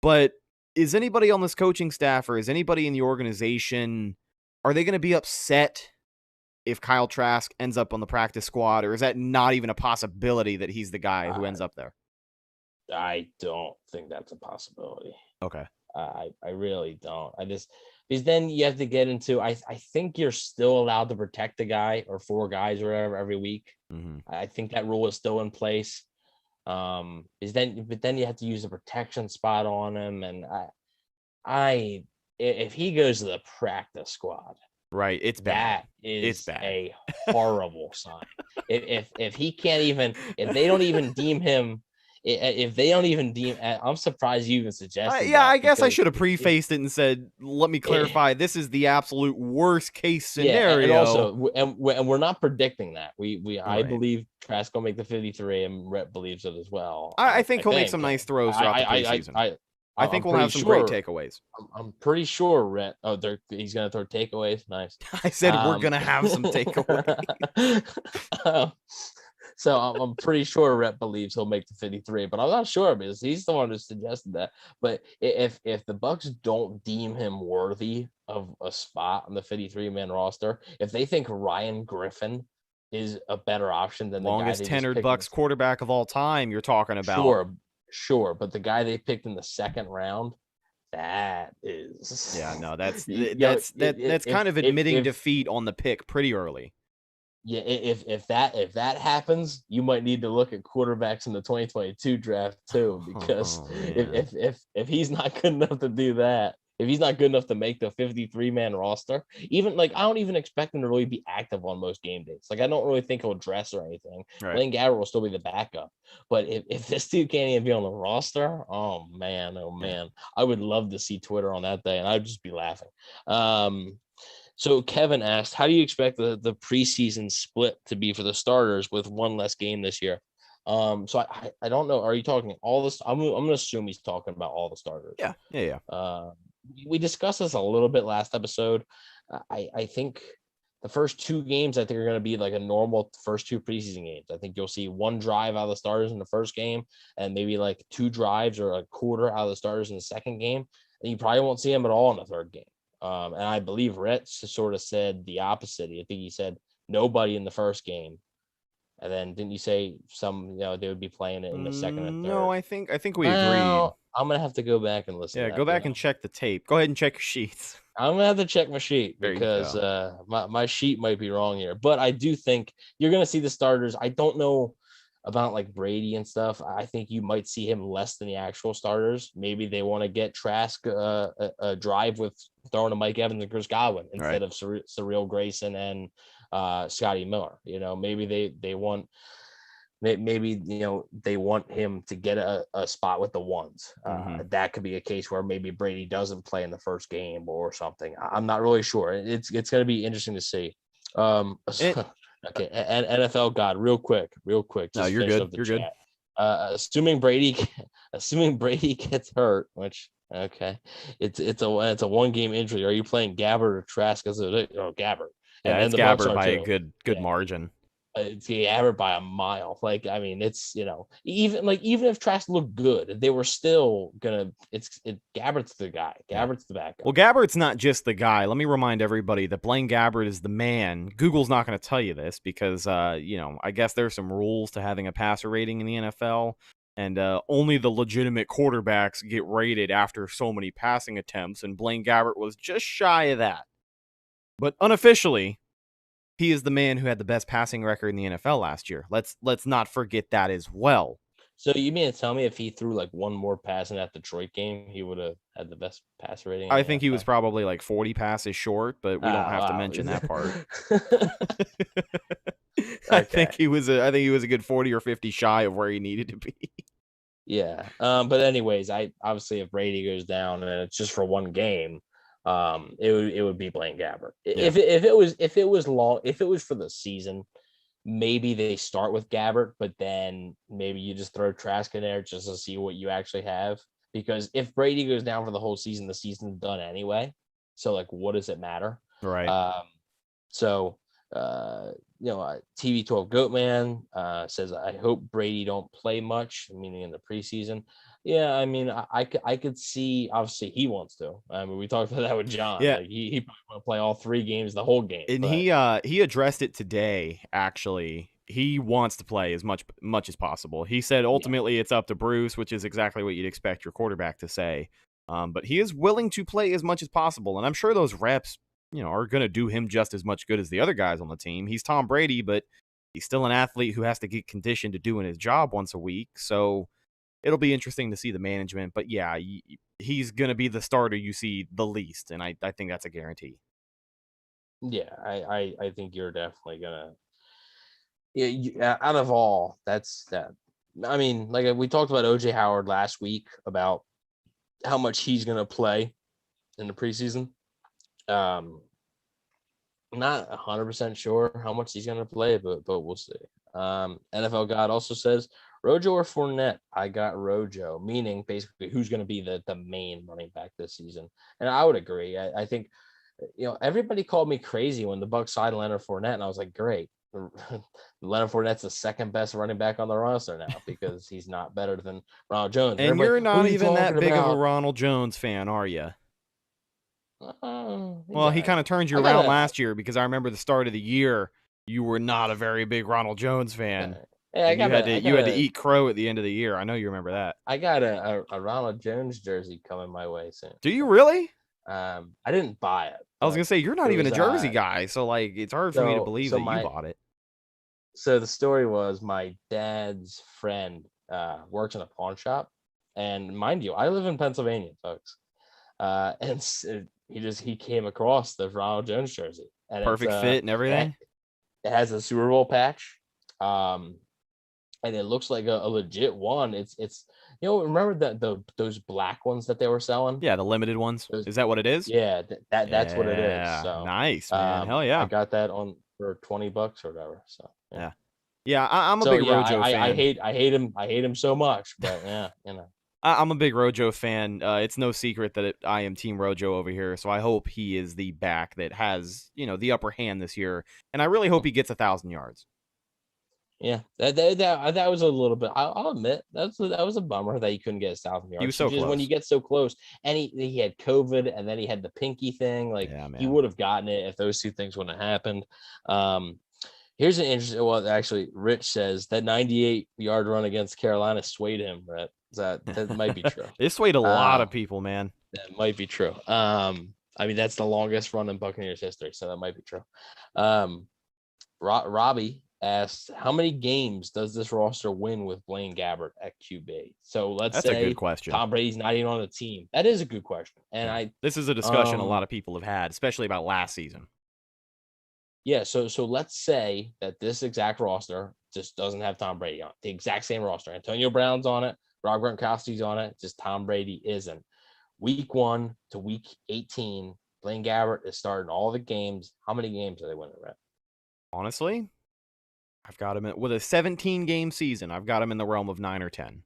But is anybody on this coaching staff or is anybody in the organization, are they going to be upset if Kyle Trask ends up on the practice squad, or is that not even a possibility that he's the guy who ends up there? I don't think that's a possibility. Okay. I really don't. Because then you have to get into, I think you're still allowed to protect a guy or 4 guys or whatever every week. Mm-hmm. I think that rule is still in place. But then you have to use a protection spot on him. And if he goes to the practice squad, right, it's bad. That is it's bad. A horrible sign. If he can't even, if they don't even deem him, if they don't even deem, I'm surprised you even suggested. I guess I should have prefaced it and said, let me clarify. This is the absolute worst case scenario. And also, and we're not predicting that. I Right. believe Trask will make the 53, and Rhett believes it as well. I think he'll make some nice throws throughout the preseason. I think we'll have some great takeaways. I'm pretty sure Rhett. Oh, he's gonna throw takeaways. Nice. I said we're gonna have some takeaways. So I'm pretty sure Rhett believes he'll make the 53, but I'm not sure because he's the one who suggested that. But if the Bucs don't deem him worthy of a spot on the 53-man roster, if they think Ryan Griffin is a better option than the longest tenured Bucs quarterback of all time, you're talking about. Sure, but the guy they picked in the second round, that is that's kind of admitting defeat on the pick pretty early. Yeah, if that happens, you might need to look at quarterbacks in the 2022 draft too, because if he's not good enough to do that, if he's not good enough to make the 53-man roster, even I don't even expect him to really be active on most game days. I don't really think he'll dress or anything. Right. Blaine Gabbert will still be the backup. But if this dude can't even be on the roster, oh man, I would love to see Twitter on that day, and I'd just be laughing. So Kevin asked, how do you expect the preseason split to be for the starters with one less game this year? So I don't know. Are you talking all this? I'm going to assume he's talking about all the starters. Yeah. We discussed this a little bit last episode. I think the first 2 games, I think, are going to be like a normal first 2 preseason games. I think you'll see 1 drive out of the starters in the first game and maybe 2 drives or a quarter out of the starters in the second game. And you probably won't see them at all in the third game. And I believe Rhett sort of said the opposite. I think he said nobody in the first game. And then didn't you say some, they would be playing it in the second and third? No, I think we agreed. I'm going to have to go back and listen. Yeah, go back and check the tape. Go ahead and check your sheets. I'm going to have to check my sheet because my sheet might be wrong here. But I do think you're going to see the starters. I don't know about Brady and stuff. I think you might see him less than the actual starters. Maybe they want to get Trask a drive with throwing to Mike Evans and Chris Godwin instead of Cyril Grayson and Scotty Miller. Maybe they want him to get a spot with the ones. That could be a case where maybe Brady doesn't play in the first game or something. I'm not really sure. It's going to be interesting to see. Okay, and NFL God, real quick. No, you're good. You're good. Assuming Brady gets hurt, which it's a 1-game injury. Are you playing Gabbert or Trask as Gabbert? Yeah, it's Gabbert by a good margin. It's Gabbert by a mile. It's even if Trask looked good, they were still gonna. Gabbert's the guy. Gabbert's the backup. Well, Gabbert's not just the guy. Let me remind everybody that Blaine Gabbert is the man. Google's not going to tell you this because I guess there's some rules to having a passer rating in the NFL, and only the legitimate quarterbacks get rated after so many passing attempts, and Blaine Gabbert was just shy of that. But unofficially, he is the man who had the best passing record in the NFL last year. Let's not forget that as well. So you mean to tell me if he threw 1 more pass in that Detroit game, he would have had the best passer rating? I think he was probably 40 passes short, but we don't have to mention that part. I think he was a good 40 or 50 shy of where he needed to be. Yeah. But anyways, obviously if Brady goes down and it's just for 1 game, it would be Blaine Gabbert. Yeah. If it was for the season, maybe they start with Gabbert, but then maybe you just throw Trask in there just to see what you actually have. Because if Brady goes down for the whole season, the season's done anyway. So what does it matter? Right. So, TV12 Goatman says, I hope Brady don't play much, meaning in the preseason. Yeah, I mean, I could see, obviously he wants to. I mean, we talked about that with John. Yeah. Like he probably want to play all 3 games, the whole game. And but he addressed it today, actually. He wants to play as much as possible. He said ultimately it's up to Bruce, which is exactly what you'd expect your quarterback to say. But he is willing to play as much as possible. And I'm sure those reps, are going to do him just as much good as the other guys on the team. He's Tom Brady, but he's still an athlete who has to get conditioned to doing his job once a week. So it'll be interesting to see the management. But yeah, he's going to be the starter you see the least. And I think that's a guarantee. Yeah, I think you're definitely gonna. Yeah, out of all, that's that. I mean, like we talked about OJ Howard last week about how much he's gonna play in the preseason. Not 100% sure how much he's gonna play, but we'll see. NFL God also says Rojo or Fournette. I got Rojo, meaning basically who's gonna be the main running back this season. And I would agree. I think. Everybody called me crazy when the Bucs signed Leonard Fournette, and I was like, great. Leonard Fournette's the second best running back on the roster now because he's not better than Ronald Jones. And you're not even that big of a Ronald Jones fan, are you? Well, he kind of turned you around last year because I remember the start of the year, you were not a very big Ronald Jones fan. Yeah, you had to eat crow at the end of the year. I know you remember that. I got a Ronald Jones jersey coming my way soon. Do you really? I didn't buy it. I was gonna say you're not even a jersey guy, so like it's hard for me to believe that you bought it. So the story was my dad's friend works in a pawn shop, and mind you, I live in Pennsylvania, folks. And he came across the Ronald Jones jersey, and perfect fit and everything. It has a Super Bowl patch, and it looks like a legit one. It's remember those black ones that they were selling? Yeah, the limited ones. Is that what it is? Yeah, that's what it is. So nice, man. Hell yeah. I got that for $20 or whatever. So yeah. I'm a big Rojo fan. I hate him so much, but yeah, I'm a big Rojo fan. It's no secret that I am Team Rojo over here, so I hope he is the back that has the upper hand this year, and I really hope he gets 1,000 yards. Yeah, that was a little bit. I'll admit that was a bummer that he couldn't get 1,000 yards. He was so close. When you get so close, and he had COVID, and then he had the pinky thing. Like he would have gotten it if those two things wouldn't have happened. Here's an interesting. Well, actually, Rich says that 98-yard run against Carolina swayed him. Right? That might be true. It swayed a lot of people, man. That might be true. I mean, that's the longest run in Buccaneers history, so that might be true. Robbie asked, how many games does this roster win with Blaine Gabbert at QB? So that's say a good question. Tom Brady's not even on the team. That is a good question. And this is a discussion a lot of people have had, especially about last season. Yeah, so let's say that this exact roster just doesn't have Tom Brady on it. The exact same roster. Antonio Brown's on it, Rob Gronkowski's on it, just Tom Brady isn't. Week 1 to week 18, Blaine Gabbert is starting all the games. How many games are they winning, Rhett? Honestly, I've got him with a 17-game season. I've got him in the realm of 9 or 10.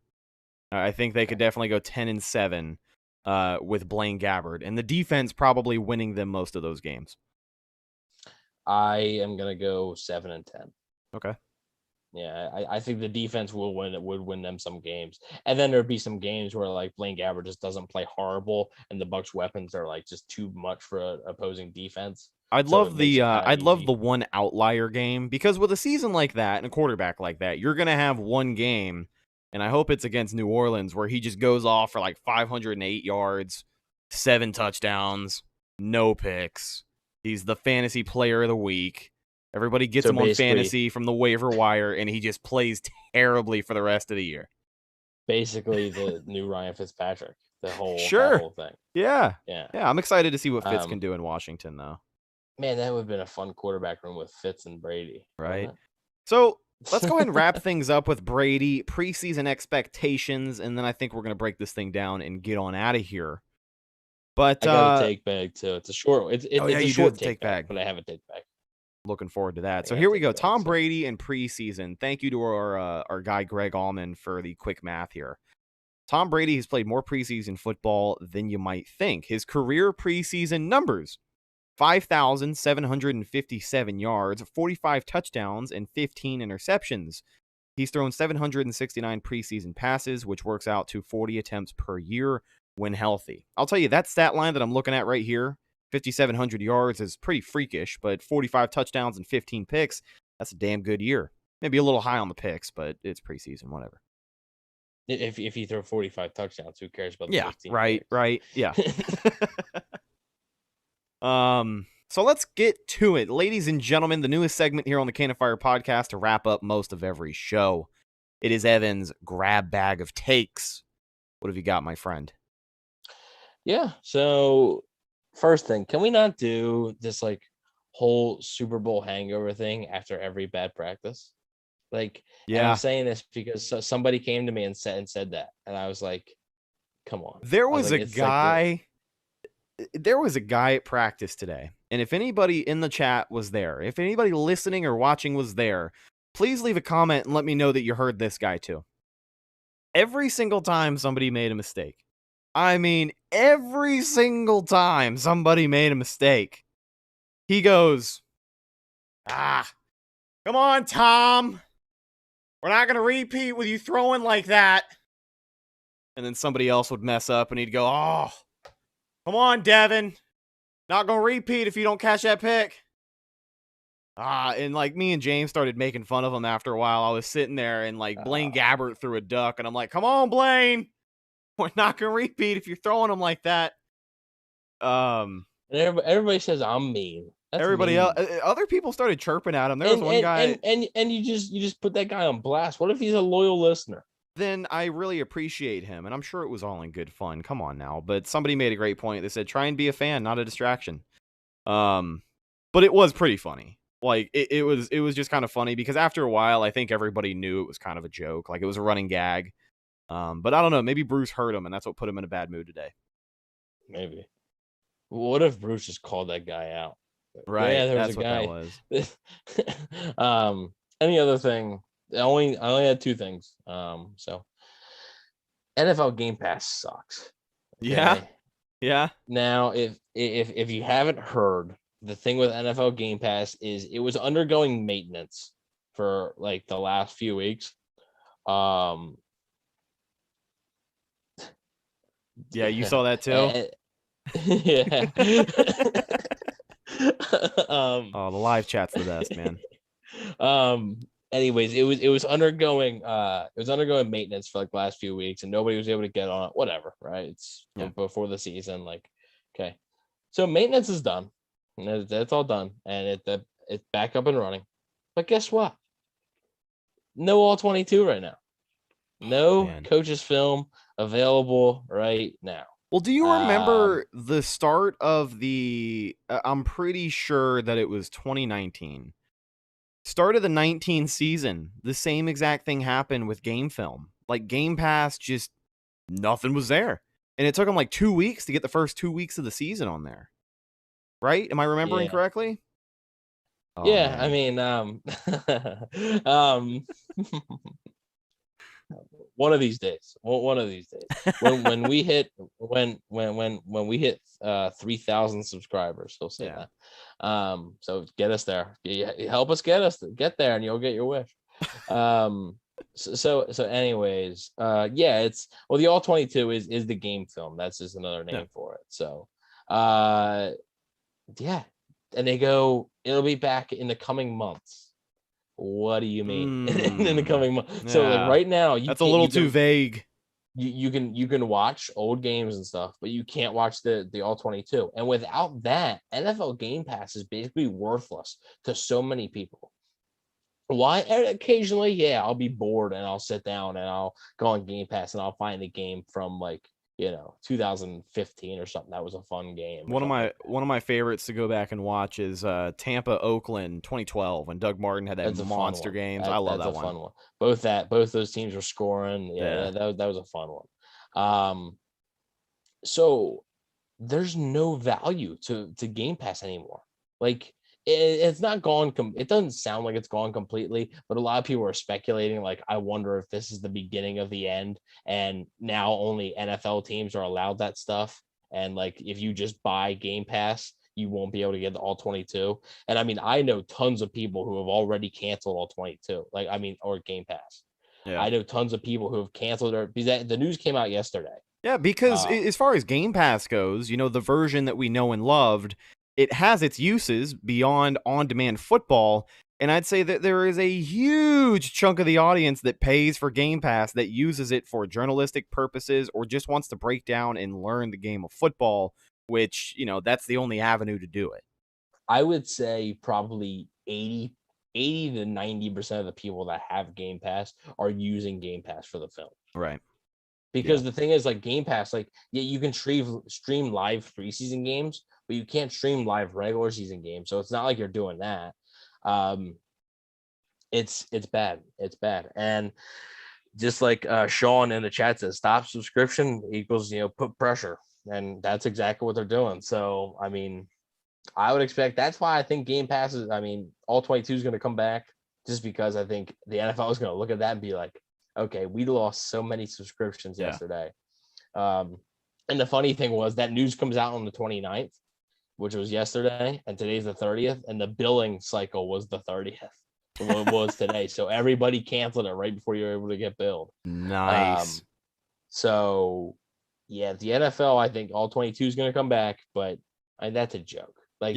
I think they could definitely go 10-7 with Blaine Gabbert, and the defense probably winning them most of those games. I am gonna go 7-10. Okay. Yeah, I think the defense would win them some games, and then there'd be some games where like Blaine Gabbert just doesn't play horrible, and the Bucs' weapons are like just too much for an opposing defense. I'd love the one outlier game, because with a season like that and a quarterback like that, you're gonna have one game, and I hope it's against New Orleans, where he just goes off for like 508 yards, 7 touchdowns, no picks. He's the fantasy player of the week. Everybody gets him on fantasy from the waiver wire, and he just plays terribly for the rest of the year. Basically, the new Ryan Fitzpatrick, the whole thing. Yeah. I'm excited to see what Fitz can do in Washington, though. Man, that would have been a fun quarterback room with Fitz and Brady. Right. So let's go ahead and wrap things up with Brady, preseason expectations, and then I think we're going to break this thing down and get on out of here. But I got a take bag, too. It's a short. It's a short take bag, but I have a take bag. Looking forward to that. So here we go. Tom Brady in preseason. Thank you to our guy Greg Allman for the quick math here. Tom Brady has played more preseason football than you might think. His career preseason numbers: 5,757 yards, 45 touchdowns, and 15 interceptions. He's thrown 769 preseason passes, which works out to 40 attempts per year when healthy. I'll tell you, that stat line that I'm looking at right here, 5,700 yards, is pretty freakish, but 45 touchdowns and 15 picks, that's a damn good year. Maybe a little high on the picks, but it's preseason, whatever. If you throw 45 touchdowns, who cares about the 15 right, picks? right, yeah. So let's get to it. Ladies and gentlemen, the newest segment here on the Cannon Fire podcast to wrap up most of every show. It is Evan's grab bag of takes. What have you got, my friend? Yeah, so first thing, can we not do this like whole Super Bowl hangover thing after every bad practice? Like, and Yeah. I'm saying this because somebody came to me and said that, and I was like, come on. There I was like, a it's guy. There was a guy at practice today, and if anybody in the chat was there, if anybody listening or watching was there, please leave a comment and let me know that you heard this guy too. Every single time somebody made a mistake, I mean, every single time somebody made a mistake, he goes, come on, Tom. We're not going to repeat with you throwing like that. And then somebody else would mess up and he'd go, oh, come on, Devin. Not going to repeat if you don't catch that pick. And like me and James started making fun of him after a while. I was sitting there and like Blaine Gabbert threw a duck and I'm like, come on, Blaine. We're not going to repeat if you're throwing them like that. And everybody says I'm mean. That's everybody mean. else, other people started chirping at him. There was one guy, and you just put that guy on blast. What if he's a loyal listener? Then I really appreciate him, and I'm sure it was all in good fun. Come on now, but somebody made a great point. They said, "Try and be a fan, not a distraction." But it was pretty funny. Like it was just kind of funny because after a while, I think everybody knew it was kind of a joke. Like it was a running gag. But I don't know. Maybe Bruce heard him, and that's what put him in a bad mood today. Maybe. What if Bruce just called that guy out? Right. Yeah, there that's was a guy. What that was. Any other thing? I only had two things. So NFL Game Pass sucks. Okay? Yeah. Now, if you haven't heard, the thing with NFL Game Pass is it was undergoing maintenance for like the last few weeks. Yeah, you saw that too. Yeah. The live chat's the best, man. Anyways, it was undergoing maintenance for like the last few weeks and nobody was able to get on it. Whatever, right? It's before the season. Like, okay. So maintenance is done. That's all done. And it's back up and running. But guess what? No all 22 right now. No coaches film available right now. Well, do you remember the start of the I'm pretty sure that it was 2019. Start of the 19 season, the same exact thing happened with game film. Like Game Pass, just nothing was there. And it took them like 2 weeks to get the first 2 weeks of the season on there. Right? Am I remembering correctly? Oh, yeah, man. I mean, one of these days. When we hit 3,000 subscribers, he'll say that. So get us there. Help us get there, and you'll get your wish. So anyways, it's the all 22 is the game film. That's just another name for it. So and they go, it'll be back in the coming months. What do you mean in the coming months? So like right now, that's a little too vague. You can watch old games and stuff, but you can't watch the all 22. And without that, NFL Game Pass is basically worthless to so many people. Why? Occasionally, I'll be bored and I'll sit down and I'll go on Game Pass and I'll find a game from like 2015 or something. That was a fun game. One of my favorites to go back and watch is Tampa Oakland 2012 when Doug Martin had that monster games. I love that one. Fun one. Both those teams were scoring. That was a fun one. So there's no value to Game Pass anymore. Like it's not gone. It doesn't sound like it's gone completely, but a lot of people are speculating. Like, I wonder if this is the beginning of the end, and now only NFL teams are allowed that stuff. And like, if you just buy Game Pass, you won't be able to get the all 22. And I mean, I know tons of people who have already canceled all 22, or Game Pass. Yeah. I know tons of people who have canceled because the news came out yesterday. Yeah, because as far as Game Pass goes, the version that we know and loved, it has its uses beyond on-demand football. And I'd say that there is a huge chunk of the audience that pays for Game Pass that uses it for journalistic purposes or just wants to break down and learn the game of football, which, that's the only avenue to do it. I would say probably 80 to 90% of the people that have Game Pass are using Game Pass for the film. Right. Because the thing is, like, Game Pass, you can stream live preseason games, but you can't stream live regular season games. So it's not like you're doing that. It's bad. It's bad. And just like Sean in the chat says, stop subscription equals, put pressure. And that's exactly what they're doing. So, I mean, I would expect that's why I think Game Pass is, all 22 is going to come back, just because I think the NFL is going to look at that and be like, okay, we lost so many subscriptions yesterday. And the funny thing was that news comes out on the 29th, which was yesterday, and today's the 30th, and the billing cycle was the 30th. It was today. So everybody canceled it right before you were able to get billed. Nice. So, yeah, the NFL, I think all 22 is going to come back, but that's a joke. I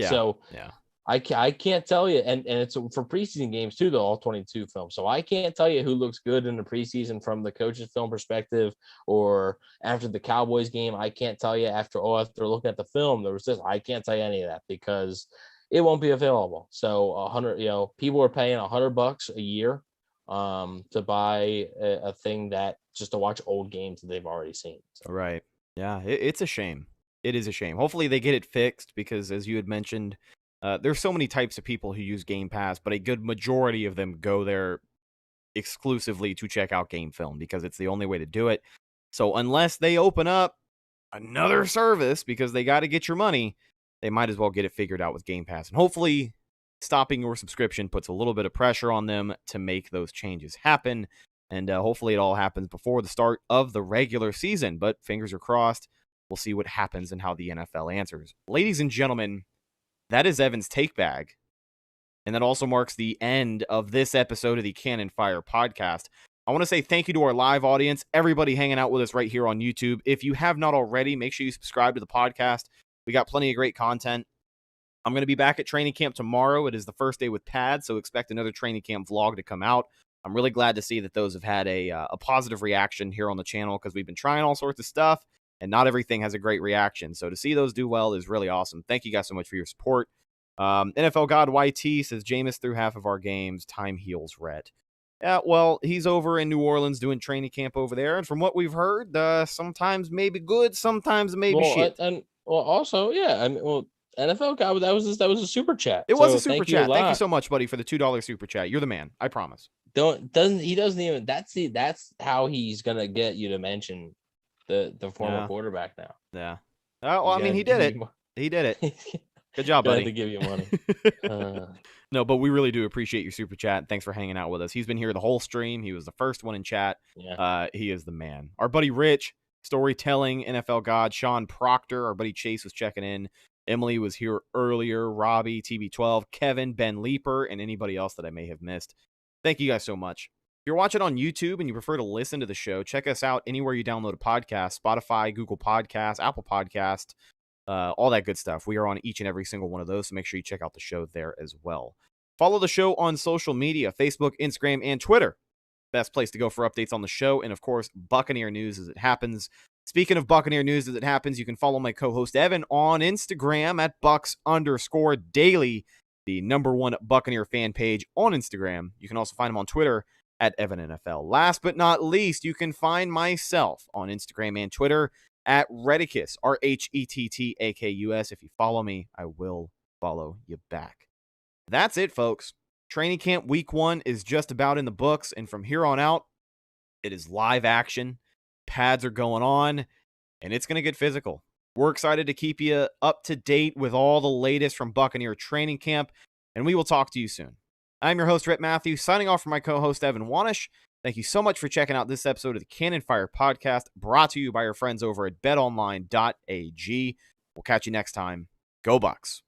can't tell you, and it's for preseason games too, the all 22 film. So I can't tell you who looks good in the preseason from the coach's film perspective, or after the Cowboys game. I can't tell you after looking at the film, I can't tell you any of that because it won't be available. So 100, people are paying $100 a year to buy a thing that just to watch old games that they've already seen. So. Right. Yeah, it's a shame. It is a shame. Hopefully they get it fixed because, as you had mentioned, there's so many types of people who use Game Pass, but a good majority of them go there exclusively to check out game film because it's the only way to do it. So unless they open up another service because they got to get your money, they might as well get it figured out with Game Pass. And hopefully stopping your subscription puts a little bit of pressure on them to make those changes happen. And hopefully it all happens before the start of the regular season. But fingers are crossed. We'll see what happens and how the NFL answers. Ladies and gentlemen, that is Evan's Take Bag. And that also marks the end of this episode of the Cannon Fire podcast. I want to say thank you to our live audience, everybody hanging out with us right here on YouTube. If you have not already, make sure you subscribe to the podcast. We got plenty of great content. I'm going to be back at training camp tomorrow. It is the first day with pads, so expect another training camp vlog to come out. I'm really glad to see that those have had a positive reaction here on the channel because we've been trying all sorts of stuff, and not everything has a great reaction. So to see those do well is really awesome. Thank you guys so much for your support. NFL God YT says, Jameis threw half of our games. Time heals Rhett. Yeah, well, he's over in New Orleans doing training camp over there. And from what we've heard, sometimes maybe good, sometimes maybe shit. Also, yeah, NFL God, that was a super chat. It was a super chat. Thank you so much, buddy, for the $2 super chat. You're the man. I promise. That's how he's gonna get you to mention the former quarterback now. Yeah. Well, he did it. He did it. Good job, buddy. To give you money. No, but we really do appreciate your super chat. Thanks for hanging out with us. He's been here the whole stream. He was the first one in chat. Yeah. He is the man. Our buddy Rich, storytelling, NFL God, Sean Proctor, our buddy Chase was checking in. Emily was here earlier. Robbie, TB12, Kevin, Ben Leeper, and anybody else that I may have missed. Thank you guys so much. If you're watching on YouTube and you prefer to listen to the show, check us out anywhere you download a podcast, Spotify, Google Podcasts, Apple Podcasts, all that good stuff. We are on each and every single one of those, so make sure you check out the show there as well. Follow the show on social media, Facebook, Instagram, and Twitter. Best place to go for updates on the show, and of course, Buccaneer news as it happens. Speaking of Buccaneer news as it happens, you can follow my co-host Evan on Instagram at Bucs_daily, the #1 Buccaneer fan page on Instagram. You can also find him on Twitter at EvanNFL. Last but not least, you can find myself on Instagram and Twitter at Rhettakus, RHETTAKUS. If you follow me, I will follow you back. That's it, folks. Training camp week 1 is just about in the books, and from here on out, it is live action. Pads are going on, and it's going to get physical. We're excited to keep you up to date with all the latest from Buccaneer training camp, and we will talk to you soon. I'm your host, Rhett Matthew, signing off from my co-host, Evan Wanish. Thank you so much for checking out this episode of the Cannon Fire podcast, brought to you by our friends over at BetOnline.AG. We'll catch you next time. Go Bucs.